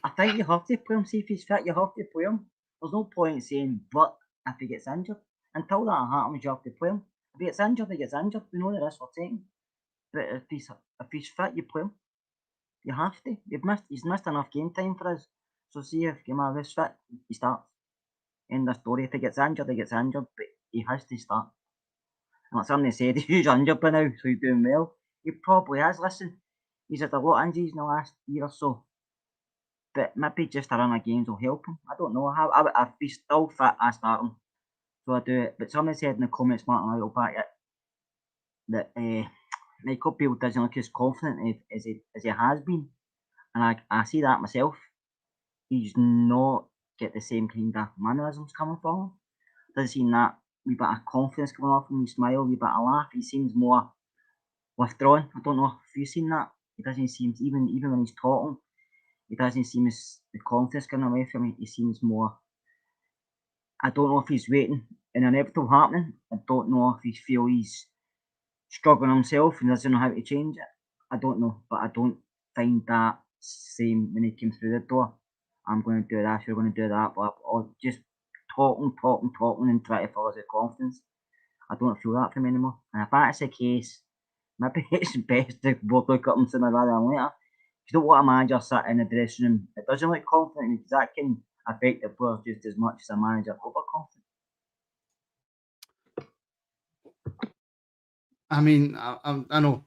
[SPEAKER 2] I think you have to play him. See if he's fit, you have to play him. There's no point saying, but if he gets injured, until that happens, you have to play him. If he gets injured, he gets injured. We know the risk we're taking. But if he's fit, you play him. You have to. He's missed enough game time for us. So see if Kemar Roofe's fit, he starts. End of story. If he gets injured, he gets injured, but he has to start. And like somebody said, he's injured by now, so he's doing well. He probably is. Listen, he's had a lot of injuries in the last year or so. But maybe just a run of games will help him. I don't know. If he's still fit, I start him. So I do it. But somebody said in the comments, Martin, a little back, that Michael Beale doesn't look as confident as he has been. And I see that myself. He's not get the same kind of mannerisms coming from him. Doesn't seem that wee bit of confidence coming off him, wee smile, wee bit of laugh. He seems more withdrawn. I don't know if you've seen that. He doesn't seem, even when he's talking, he doesn't seem as the confidence going away from him. He seems more. I don't know if he's waiting an inevitable happening. I don't know if he feels he's struggling himself and doesn't know how to change it. I don't know, but I don't find that same when he came through the door. I'm going to do this, we're going to do that, or just talking, and try to fill us with confidence. I don't feel that from him anymore. And if that's the case, maybe it's best to look at him sooner rather than later. You don't want a manager sat in the dressing room that doesn't look confident, because that can affect the players just as much as a manager overconfident.
[SPEAKER 1] I mean, I know.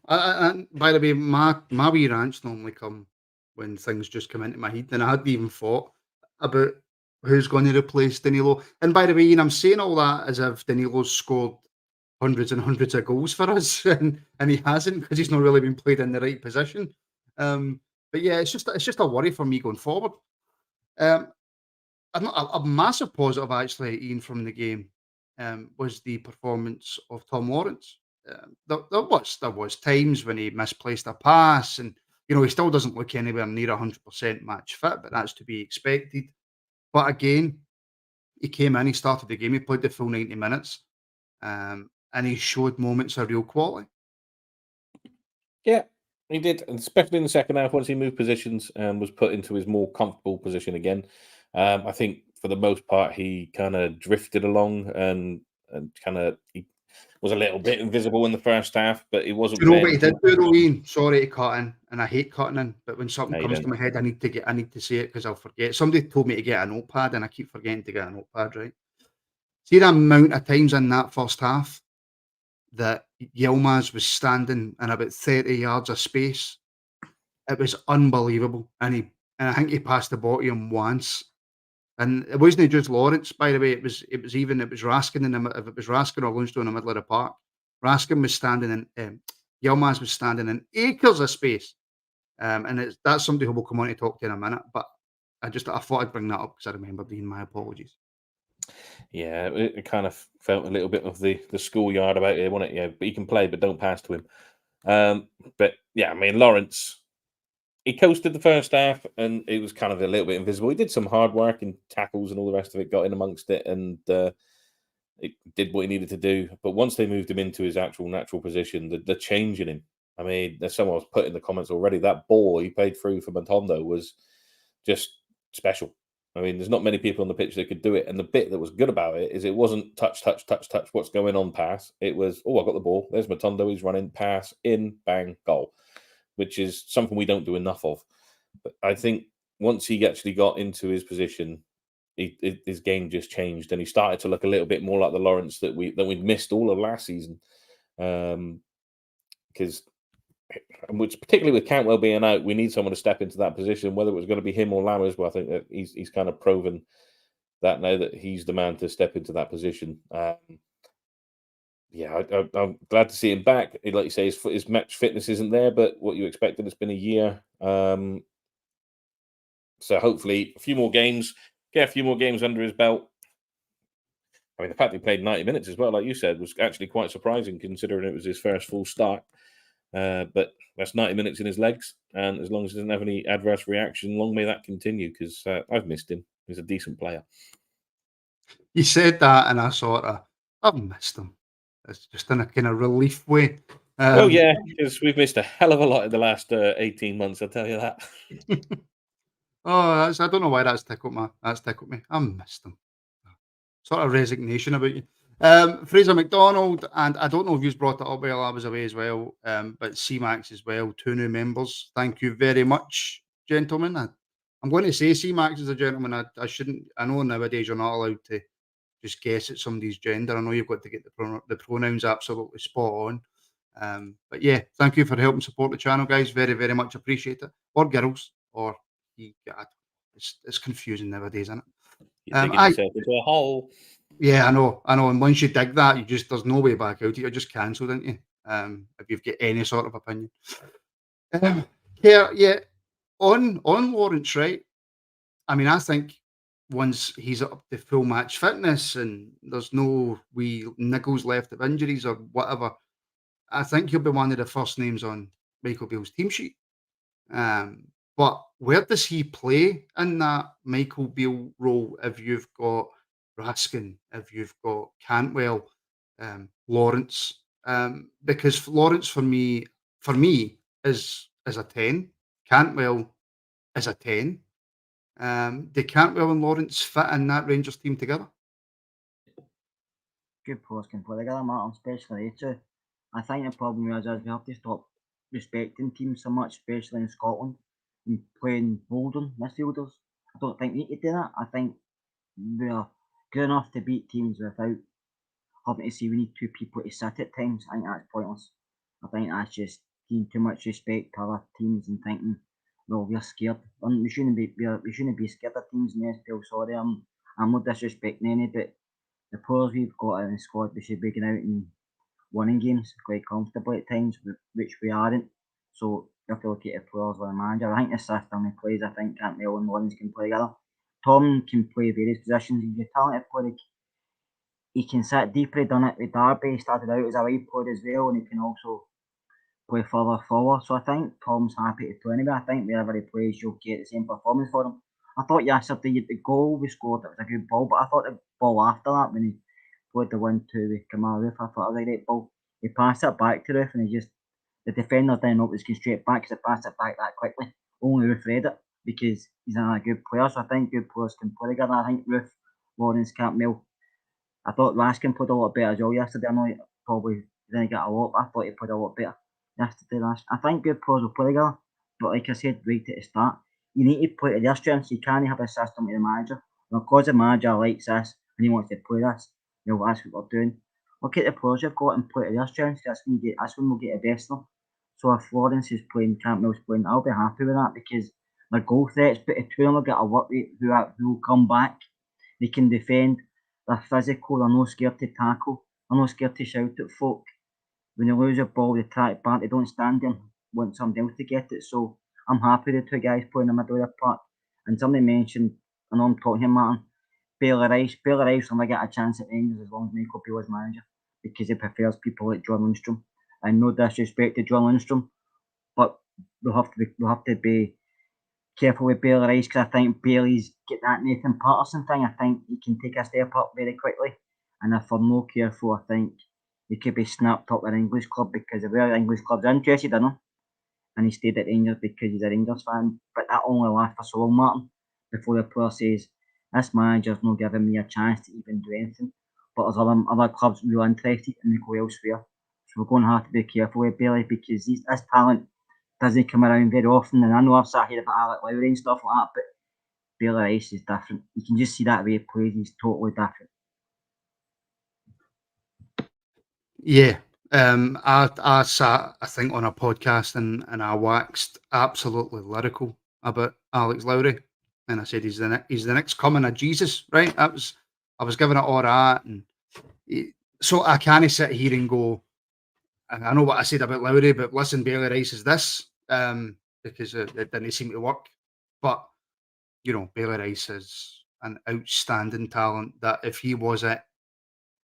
[SPEAKER 1] By the way, my wee rants normally come when things just come into my head, and I hadn't even thought about who's going to replace Danilo. And by the way, I'm saying all that as if Danilo's scored hundreds and hundreds of goals for us, and he hasn't, because he's not really been played in the right position. But yeah, it's just a worry for me going forward. A massive positive actually, Ian, from the game was the performance of Tom Lawrence. There was times when he misplaced a pass, and he still doesn't look anywhere near 100% match fit, but that's to be expected. But again, he came in, he started the game, he played the full 90 minutes, and he showed moments of real quality.
[SPEAKER 3] Yeah, he did, and especially in the second half once he moved positions and was put into his more comfortable position again. I think for the most part he kind of drifted along and he was a little bit invisible in the first half, but he wasn't.
[SPEAKER 1] Do you know what he did do, though, Ian? Sorry to cut in, and I hate cutting in, but when something
[SPEAKER 3] No, you
[SPEAKER 1] comes to
[SPEAKER 3] don't.
[SPEAKER 1] my head, I need to say it because I'll forget. Somebody told me to get a notepad, and I keep forgetting to get a notepad, right? See the amount of times in that first half that Yilmaz was standing in about 30 yards of space. It was unbelievable, and I think he passed the ball to him once. And it wasn't just Lawrence, by the way. It was Raskin if it was Raskin or Lundstone in the middle of the park. Raskin was standing in Yilmaz was standing in acres of space. And that's somebody who will come on to talk to in a minute. But I thought I'd bring that up because I remembered. Ian, my apologies.
[SPEAKER 3] Yeah, it kind of felt a little bit of the schoolyard about it, wasn't it? Yeah, but he can play, but don't pass to him. But yeah, I mean, Lawrence, he coasted the first half, and it was kind of a little bit invisible. He did some hard work and tackles and all the rest of it, got in amongst it, and it did what he needed to do. But once they moved him into his actual natural position, the change in him. I mean, there's someone was put in the comments already. That ball he played through for Matondo was just special. I mean, there's not many people on the pitch that could do it. And the bit that was good about it is it wasn't touch, what's going on, pass. It was, I got the ball. There's Matondo. He's running, pass, in, bang, goal, which is something we don't do enough of. But I think once he actually got into his position, his game just changed, and he started to look a little bit more like the Lawrence that we'd missed all of last season. Because which particularly with Cantwell being out, we need someone to step into that position. Whether it was going to be him or Lammers, well, I think that he's kind of proven that now that he's the man to step into that position. Yeah, I'm glad to see him back. Like you say, his match fitness isn't there, but what you expected, it's been a year. So hopefully a few more games, get a few more games under his belt. I mean, the fact he played 90 minutes as well, like you said, was actually quite surprising considering it was his first full start. But that's 90 minutes in his legs, and as long as he doesn't have any adverse reaction, long may that continue, because I've missed him. He's a decent player.
[SPEAKER 1] You said that, and I I've missed him. It's just in a kind of relief way.
[SPEAKER 3] Well, yeah, because we've missed a hell of a lot in the last 18 months, I'll tell you that.
[SPEAKER 1] I don't know why that's tickled me. I missed him. Sort of resignation about you. Fraser McDonald, and I don't know if you brought it up while I was away as well, but C-Max as well, 2 new members. Thank you very much, gentlemen. I'm going to say C-Max is a gentleman. I shouldn't. I know nowadays you're not allowed to just guess at somebody's gender. I know you've got to get the pronouns absolutely spot on. But yeah, thank you for helping support the channel, guys. Very, very much appreciate it. Or girls, or he. It's confusing nowadays, isn't it?
[SPEAKER 3] You're digging yourself into a hole.
[SPEAKER 1] Yeah, I know. And once you dig that, there's no way back out. You're just cancelled, aren't you? If you've got any sort of opinion. Yeah. On Lawrence, right? I mean, I think once he's up to full match fitness and there's no wee niggles left of injuries or whatever, I think he'll be one of the first names on Michael Beale's team sheet. But where does he play in that Michael Beale role if you've got Raskin, if you've got Cantwell, Lawrence? Because Lawrence for me is a 10. Cantwell is a 10. Do Cantwell and Lawrence fit in that Rangers team together?
[SPEAKER 2] Good players can play together, Martin, especially they two. I think the problem is we have to stop respecting teams so much, especially in Scotland, and playing modern midfielders. I don't think we need to do that. I think we are good enough to beat teams without having to say we need two people to sit at times. I think that's pointless. I think that's just giving too much respect to other teams and thinking, well, we're scared. And we shouldn't be scared of teams in the SPL. Sorry, I'm not disrespecting any, but the players we've got in the squad, we should be going out and winning games quite comfortably at times, which we aren't. So you have to look at the players with the manager. I think the system he plays, I think Cantwell and Lawrence can play together. Tom can play various positions. He's a talented player. He can sit deeper. He done it with Derby. He started out as a wide player as well, and he can also play further forward. So I think Tom's happy to play anyway. I think wherever he plays, you'll get the same performance for him. I thought yesterday the goal we scored, it was a good ball, but I thought the ball after that when he played the 1-2 with Kemar Roofe, I thought it was a great ball. He passed it back to Roofe and the defender didn't know it was going straight back because he passed it back that quickly. Only Roofe read it because he's a good player. So I think good players can play together. I think Roofe, Lawrence, Campbell. I thought Raskin played a lot better as well yesterday. I know he probably didn't get a lot, but I thought he played a lot better yesterday. I think good players will play together, but like I said right at the start, you need to play to their strengths. You can't have a system with the manager. And because the manager likes this and he wants to play this, that's what we're doing. Look at the players you've got and play to their strengths. That's when we'll get the best of them. So if Lawrence is playing, Campbell's playing, I'll be happy with that because their goal threats, but the two of them will get a work rate who will come back. They can defend. They're physical. They're not scared to tackle. They're not scared to shout at folk. When they lose a ball, they try it back. They don't stand there and want somebody else to get it. So I'm happy the two guys playing in the middle of the park. And somebody mentioned, I know I'm talking here, Martin, Bailey Rice. Bailey Rice will never get a chance at Rangers as long as Michael Beale is manager because he prefers people like John Lundstrom. And no disrespect to John Lundstrom, but we'll have to be careful with Bailey Rice because I think Bailey's get that Nathan Patterson thing. I think he can take a step up very quickly. And if we're not careful, I think he could be snapped up at an English club because the way English club's interested in him. And he stayed at Rangers because he's a Rangers fan. But that only lasts for so long, Martin, before the player says, this manager's not giving me a chance to even do anything. But there's other clubs really interested and they go elsewhere. So we're going to have to be careful with Bailey because this talent doesn't come around very often. And I know I've sat here about Alec Lowry and stuff like that, but Bailey Rice is different. You can just see that way he plays, he's totally different.
[SPEAKER 1] Yeah. I sat, I think, on a podcast and I waxed absolutely lyrical about Alex Lowry. And I said he's the next coming of Jesus, right? I was giving it all that. And so I can't sit here and go, I know what I said about Lowry, but listen, Bailey Rice is this, because it didn't seem to work. But, Bailey Rice is an outstanding talent that if he was at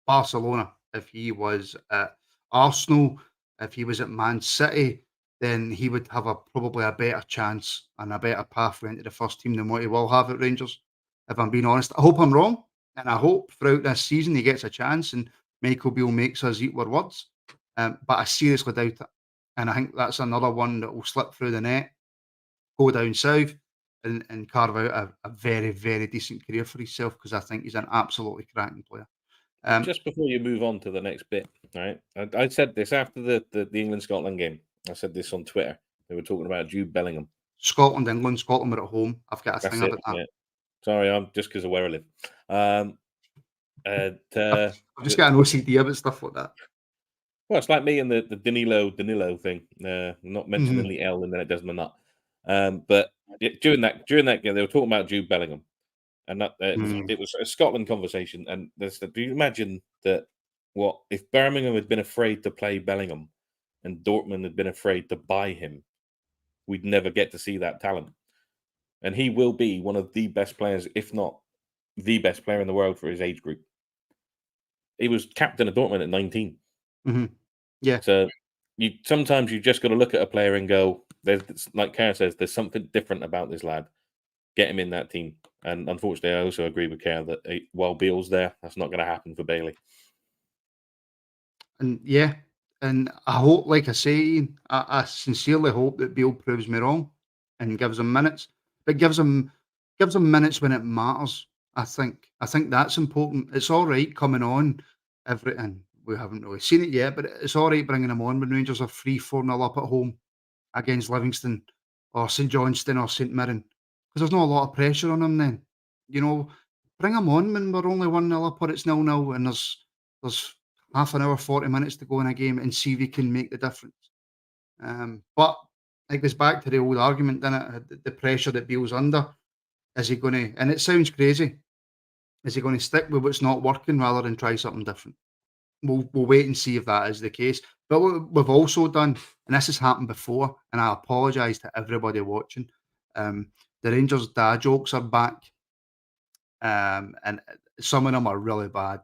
[SPEAKER 1] Barcelona, if he was at Arsenal, if he was at Man City, then he would have probably a better chance and a better pathway into the first team than what he will have at Rangers, if I'm being honest. I hope I'm wrong, and I hope throughout this season he gets a chance and Michael Beale makes us eat our words. But I seriously doubt it. And I think that's another one that will slip through the net, go down south, and carve out a very, very decent career for himself because I think he's an absolutely cracking player.
[SPEAKER 3] Just before you move on to the next bit, right? I said this after the England-Scotland game. I said this on Twitter. They were talking about Jude Bellingham.
[SPEAKER 1] Scotland were at home. I've got a thing about that.
[SPEAKER 3] Yeah. Sorry, I'm just because of where I live.
[SPEAKER 1] I've just got an OCD about stuff like that.
[SPEAKER 3] Well, it's like me and the Danilo thing. Not mentioning the L and then it does my nut. But during that game, they were talking about Jude Bellingham. And that it was a Scotland conversation. And do you imagine that if Birmingham had been afraid to play Bellingham and Dortmund had been afraid to buy him, we'd never get to see that talent. And he will be one of the best players, if not the best player in the world for his age group. He was captain of Dortmund at 19.
[SPEAKER 1] Mm-hmm. Yeah.
[SPEAKER 3] So sometimes you just got to look at a player and go, there's like Kerr says, there's something different about this lad. Get him in that team. And unfortunately, I also agree with Kerr that while Beale's there, that's not going to happen for Bailey.
[SPEAKER 1] And yeah, and I hope, like I say, Ian, I sincerely hope that Beale proves me wrong and gives him minutes, but gives him minutes when it matters. I think that's important. It's all right coming on and we haven't really seen it yet, but it's all right bringing him on when Rangers are 3-4-0 up at home against Livingston or St Johnstone or St Mirren, because there's not a lot of pressure on him then. You know, bring him on when we're only 1-0 up or it's 0-0 and there's half an hour, 40 minutes to go in a game and see if he can make the difference. But it goes back to the old argument, doesn't it? The pressure that Beale's under. Is he going to, and it sounds crazy, is he going to stick with what's not working rather than try something different? We'll wait and see if that is the case. But what we've also done, and this has happened before, and I apologise to everybody watching, the Rangers dad jokes are back, and some of them are really bad.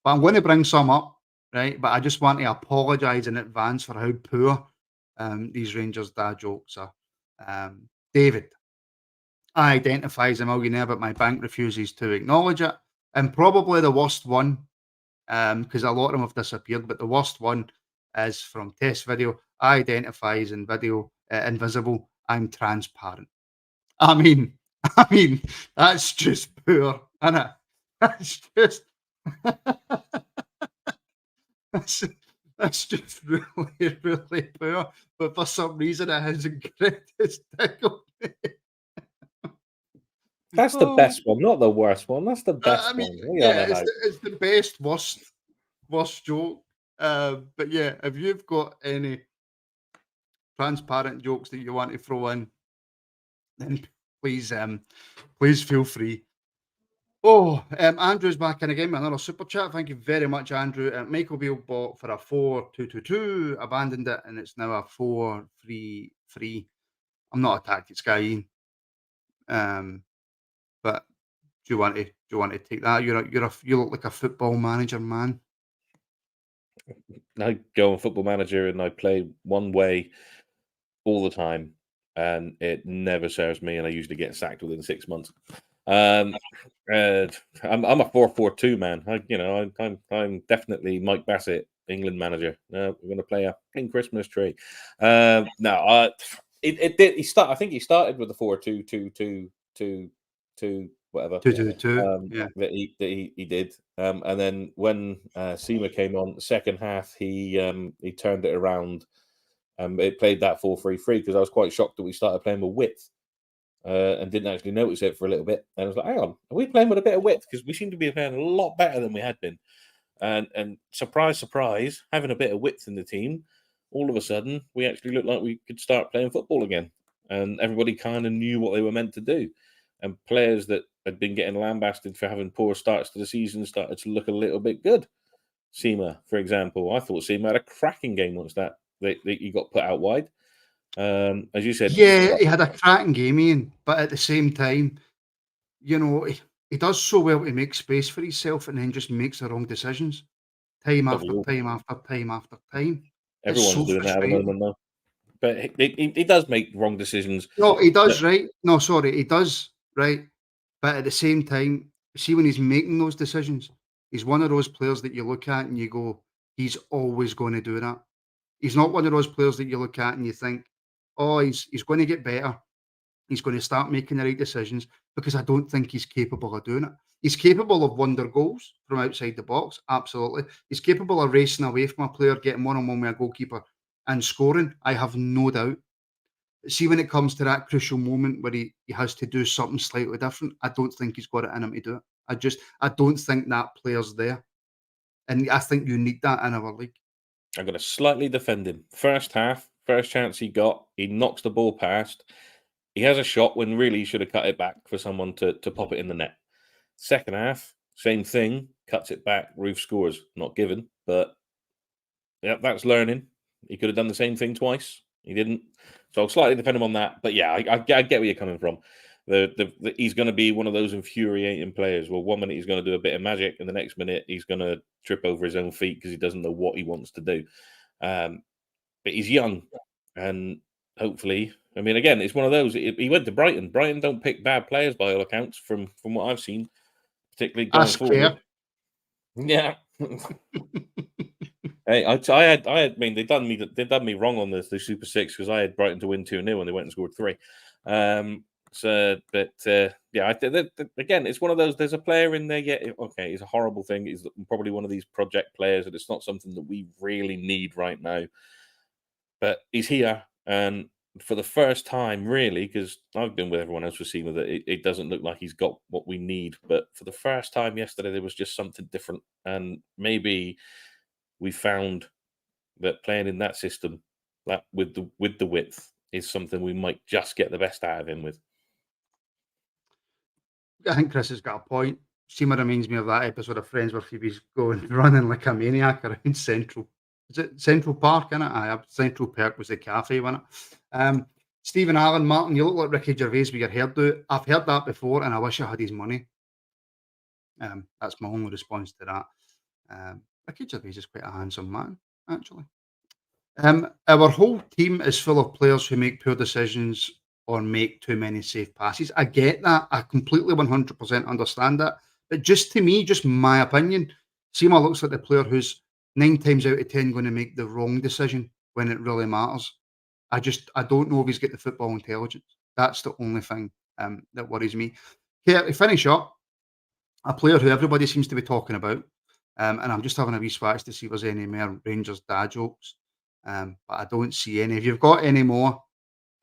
[SPEAKER 1] But I'm going to bring some up, right? But I just want to apologise in advance for how poor these Rangers dad jokes are. David, I identify as a millionaire, but my bank refuses to acknowledge it. And probably the worst one, because a lot of them have disappeared, but the worst one is from test video. I identify as invisible. I'm transparent. I mean, that's just poor, isn't it? That's just that's just really, really poor. But for some reason, it hasn't it's tickled me.
[SPEAKER 3] That's the best one, not the worst one. That's the best one.
[SPEAKER 1] Yeah, it's the best, worst joke. But yeah, if you've got any transparent jokes that you want to throw in, then please feel free. Oh, Andrew's back in again with another super chat. Thank you very much, Andrew. Michael Beale bought for a 4-2-2-2, abandoned it, and it's now a 4-3-3. I'm not a tactics guy, Ian. But do you want to take that? You look like a football manager, man.
[SPEAKER 3] I go on Football Manager and I play one way all the time, and it never serves me, and I usually get sacked within 6 months. I'm a 4-4-2 man. I'm definitely Mike Bassett, England manager. We're going to play a pink Christmas tree. I think he started with the 4-2-2-2-2 whatever.
[SPEAKER 1] 2-2-2. Yeah.
[SPEAKER 3] That he did. And then when Seema came on the second half, he turned it around. It played that 4-3-3 because I was quite shocked that we started playing with width. And didn't actually notice it for a little bit. And I was like, hang on, are we playing with a bit of width? Because we seem to be playing a lot better than we had been. And surprise, surprise, having a bit of width in the team, all of a sudden, we actually looked like we could start playing football again. And everybody kind of knew what they were meant to do. And players that had been getting lambasted for having poor starts to the season started to look a little bit good. Seema, for example. I thought Seema had a cracking game once that he got put out wide. As you said,
[SPEAKER 1] yeah, he had a cracking game, Ian, but at the same time, he does so well to make space for himself and then just makes the wrong decisions time after time after time after time.
[SPEAKER 3] Everyone's doing that at the moment, though. But he does make wrong decisions.
[SPEAKER 1] No, he does, right? No, sorry, he does, right? But at the same time, see, when he's making those decisions, he's one of those players that you look at and you go, he's always going to do that. He's not one of those players that you look at and you think, oh, he's going to get better. He's going to start making the right decisions, because I don't think he's capable of doing it. He's capable of wonder goals from outside the box, absolutely. He's capable of racing away from a player, getting one-on-one with a goalkeeper and scoring. I have no doubt. See, when it comes to that crucial moment where he has to do something slightly different, I don't think he's got it in him to do it. I don't think that player's there. And I think you need that in our league.
[SPEAKER 3] I'm going to slightly defend him. First half, first chance he got, he knocks the ball past. He has a shot when really he should have cut it back for someone to pop it in the net. Second half, same thing, cuts it back, Roofe scores. Not given, but yeah, that's learning. He could have done the same thing twice. He didn't. So I'll slightly defend him on that. But yeah, I get where you're coming from. He's going to be one of those infuriating players. Well, 1 minute he's going to do a bit of magic, and the next minute he's going to trip over his own feet because he doesn't know what he wants to do. But he's young, and hopefully I mean, again, it's one of those. He went to Brighton. Brighton don't pick bad players by all accounts, from what I've seen, particularly going forward. Yeah. Hey, I mean, they done me wrong on the Super Six, because I had Brighton to win 2-0 and they went and scored 3. Again, it's one of those. There's a player in there. Yeah, okay, it's a horrible thing. He's probably one of these project players, and it's not something that we really need right now. But he's here, and for the first time, really, because I've been with everyone else we've seen with it, it doesn't look like he's got what we need. But for the first time yesterday, there was just something different, and maybe we found that playing in that system, that with the width, is something we might just get the best out of him with.
[SPEAKER 1] I think Chris has got a point. Seema reminds me of that episode of Friends where Phoebe's going running like a maniac around Central. Is it Central Park, innit? Aye, Central Park was the cafe, wasn't it? Stephen Allen, Martin, you look like Ricky Gervais with your hairdo. I've heard that before, and I wish I had his money. That's my only response to that. Ricky Gervais is quite a handsome man, actually. Our whole team is full of players who make poor decisions or make too many safe passes. I get that. I completely 100% understand that. But just to me, just my opinion, Seema looks like the player who's 9 times out of 10 going to make the wrong decision when it really matters. I don't know if he's got the football intelligence. That's the only thing that worries me. Here, to finish up, a player who everybody seems to be talking about, and I'm just having a wee swatch to see if there's any more Rangers dad jokes, but I don't see any. If you've got any more,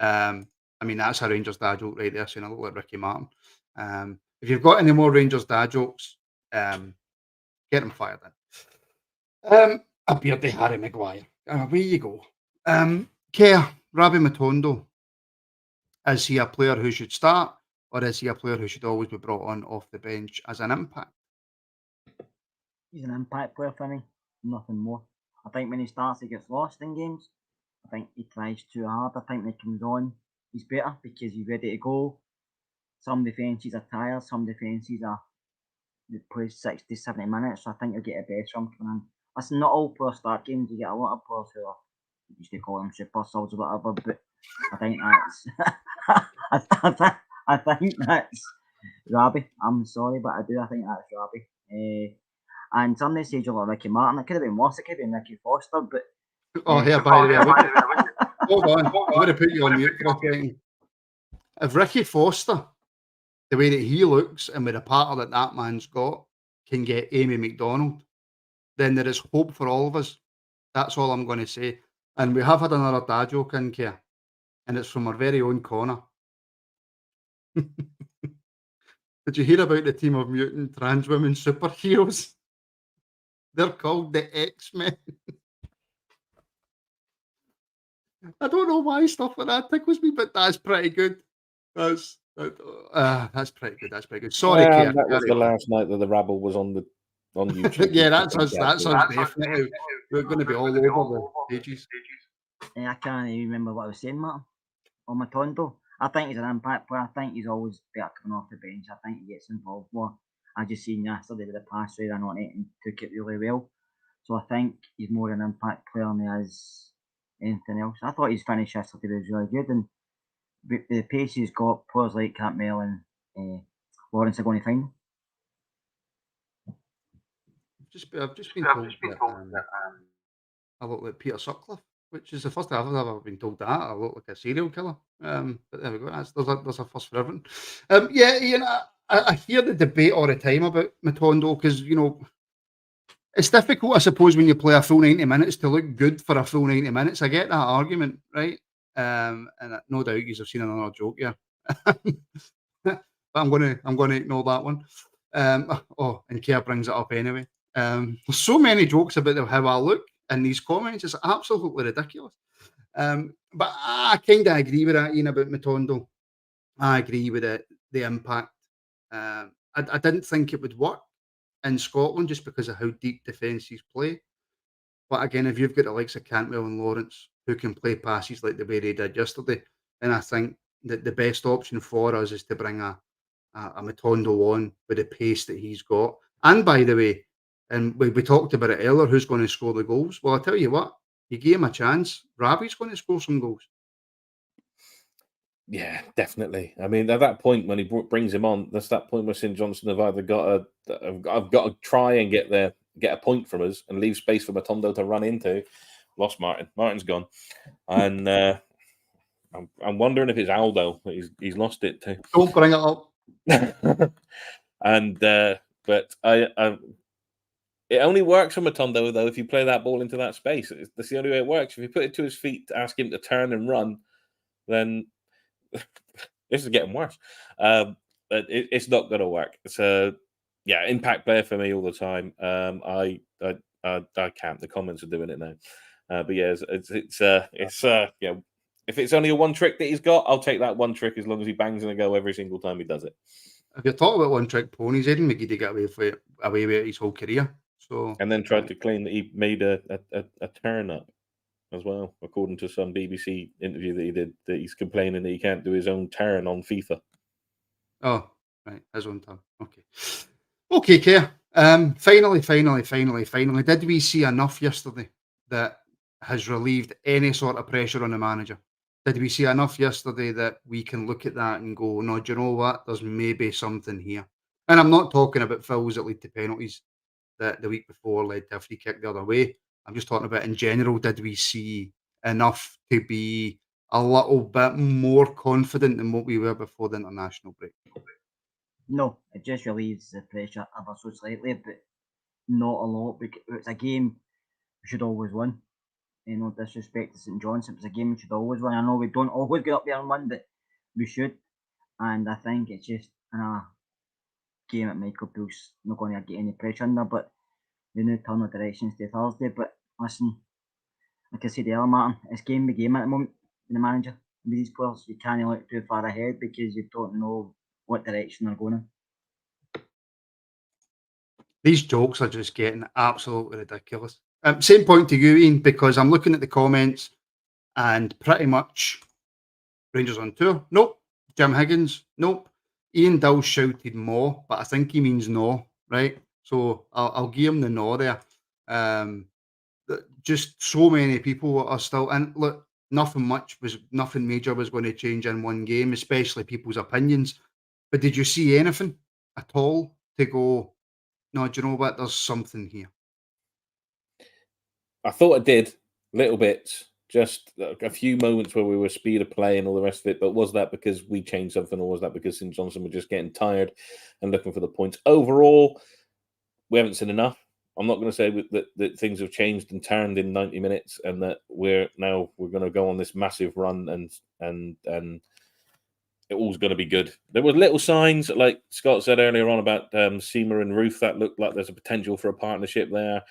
[SPEAKER 1] I mean, that's a Rangers dad joke right there, saying I look like Ricky Martin. If you've got any more Rangers dad jokes, get them fired in. A beardy Harry Maguire. Away you go. Care, Rabbi Matondo. Is he a player who should start, or is he a player who should always be brought on off the bench as an impact?
[SPEAKER 2] He's an impact player for me, nothing more. I think when he starts, he gets lost in games. I think he tries too hard. I think when he comes on, he's better because he's ready to go. Some defences are tired, some defences they play 60, 70 minutes, so I think you'll get a best from coming in. Listen, not all players start games, you get a lot of players who are, you used to call them super subs or whatever, but I think that's I think that's Rabble. I'm sorry, but I think that's Rabble. And some they say you're like Ricky Martin. It could have been worse. It could have been Ricky Foster, but
[SPEAKER 1] by the way, hold on. I'm going to put you on mute for a second. If Ricky Foster, the way that he looks and with the pattern that man's got, can get Amy McDonald, then there is hope for all of us. That's all I'm going to say. And we have had another dad joke in here, and it's from our very own Connor. Did you hear about the team of mutant trans women superheroes? They're called the X-Men. I don't know why stuff like that tickles me, but that's pretty good. That's pretty good. That's pretty good. Sorry, Keir.
[SPEAKER 3] That was the last night that the Rabble was on YouTube.
[SPEAKER 1] Yeah, that's us. That's us. Definitely. We're going to be all over the pages.
[SPEAKER 2] I can't even remember what I was saying, Martin. On Matondo, I think he's an impact player. I think he's always better coming off the bench. I think he gets involved more. I just seen yesterday with the pass where he ran on it and took it really well. So I think he's more an impact player than he is anything else. I thought his finish yesterday was really good, and the pace he's got, players like Campbell and Lawrence are going to find him.
[SPEAKER 1] I've just been told that I look like Peter Sutcliffe, which is the first time I've ever been told that. I look like a serial killer. But there we go. There's a first for everything. I hear the debate all the time about Matondo because, it's difficult, I suppose, when you play a full 90 minutes to look good for a full 90 minutes. I get that argument, right? And no doubt you've seen another joke here. But I'm going to ignore that one. And Keir brings it up anyway. There's so many jokes about how I look in these comments. It's absolutely ridiculous. But I kind of agree with that, Ian, about Matondo. I agree with the impact. I didn't think it would work in Scotland just because of how deep defences play. But again, if you've got the likes of Cantwell and Lawrence who can play passes like the way they did yesterday, then I think that the best option for us is to bring a Matondo on with the pace that he's got. And by the way, and we talked about it earlier, who's going to score the goals? Well, I'll tell you what, you gave him a chance. Ravi's going to score some goals.
[SPEAKER 3] Yeah, definitely. I mean, at that point when he brings him on, that's that point where St Johnstone have either got I've got to try and get a point from us and leave space for Matondo to run into. Lost Martin. Martin's gone, and I'm wondering if it's Aldo that he's lost it to.
[SPEAKER 1] Don't bring it up.
[SPEAKER 3] And but I it only works for Matondo though if you play that ball into that space. That's the only way it works. If you put it to his feet to ask him to turn and run, then this is getting worse. But it's not going to work. So yeah, impact player for me all the time. I can't. The comments are doing it now. But yeah, it's yeah. If it's only a one trick that he's got, I'll take that one trick as long as he bangs in a go every single time he does it.
[SPEAKER 1] If you're talking about one trick ponies, Aidan McGeady got away with it his whole career. So
[SPEAKER 3] and then tried to claim that he made a turn up as well, according to some BBC interview that he did. That he's complaining that he can't do his own turn on FIFA.
[SPEAKER 1] Oh, right, his own turn. Okay, Keir. Finally, did we see enough yesterday that has relieved any sort of pressure on the manager? Did we see enough yesterday that we can look at that and go, no, do you know what? There's maybe something here. And I'm not talking about fouls that lead to penalties that the week before led to a free kick the other way. I'm just talking about in general, did we see enough to be a little bit more confident than what we were before the international break?
[SPEAKER 2] No, it just relieves the pressure ever so slightly, but not a lot. Because it's a game we should always win. No disrespect to St Johnstone, it's a game we should always win. I know we don't always get up there and win, but we should. And I think it's just in a game at Michael Pill's not going to get any pressure under, but they now turn the directions to Thursday. But listen, like I said earlier, Martin, it's game by game at the moment with the manager. With these players, you can't look too far ahead because you don't know what direction they're going in.
[SPEAKER 1] These jokes are just getting absolutely ridiculous. Same point to you, Ian, because I'm looking at the comments and pretty much Rangers on tour. Nope. Jim Higgins. Nope. Ian Dill shouted "more," but I think he means no, right? So I'll give him the no there. Just so many people are still, and look, nothing major was going to change in one game, especially people's opinions. But did you see anything at all to go, no, do you know what? There's something here.
[SPEAKER 3] I thought I did, little bits, just a few moments where we were speed of play and all the rest of it. But was that because we changed something, or was that because St Johnstone were just getting tired and looking for the points? Overall, we haven't seen enough. I'm not going to say that things have changed and turned in 90 minutes, and that we're going to go on this massive run and it all's going to be good. There were little signs, like Scott said earlier on about Kemar and Roofe, that looked like there's a potential for a partnership there.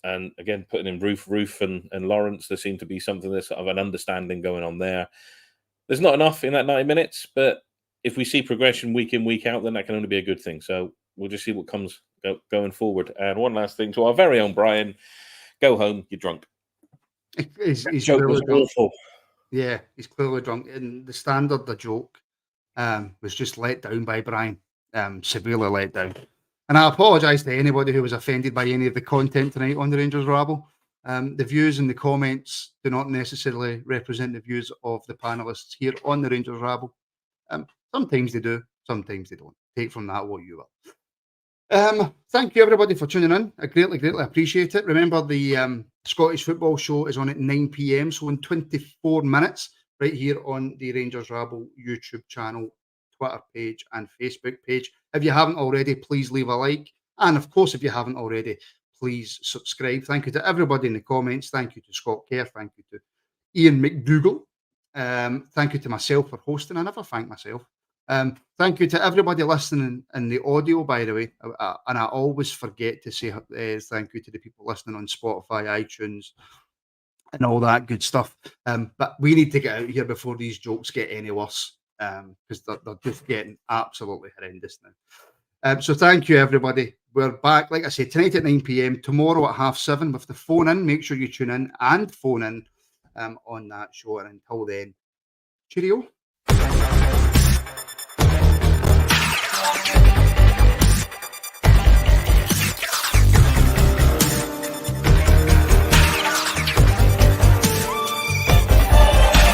[SPEAKER 3] And again, putting in Roofe and Lawrence, there seemed to be something that's sort of an understanding going on there. There's not enough in that 90 minutes, but if we see progression week in, week out, then that can only be a good thing. So we'll just see what comes going forward. And one last thing to our very own Brian, go home, you're drunk.
[SPEAKER 1] He's
[SPEAKER 3] joke was awful.
[SPEAKER 1] Yeah, he's clearly drunk. And the standard, the joke, was just let down by Brian, severely let down. And I apologise to anybody who was offended by any of the content tonight on the Rangers Rabble. The views in the comments do not necessarily represent the views of the panellists here on the Rangers Rabble. Sometimes they do, sometimes they don't. Take from that what you will. Thank you, everybody, for tuning in. I greatly appreciate it. Remember, the Scottish Football Show is on at 9 p.m, so in 24 minutes, right here on the Rangers Rabble YouTube channel, Twitter page and Facebook page. If you haven't already, please leave a like. And of course, if you haven't already, please subscribe. Thank you to everybody in the comments. Thank you to Scott Kerr. Thank you to Ian McDougall. Thank you to myself for hosting. I never thank myself. Thank you to everybody listening in the audio, by the way. And I always forget to say thank you to the people listening on Spotify, iTunes, and all that good stuff. But we need to get out here before these jokes get any worse, because they're just getting absolutely horrendous now. So thank you, everybody. We're back, like I said, tonight at 9 p.m, tomorrow at 7:30 with the phone in. Make sure you tune in and phone in on that show. And until then, cheerio.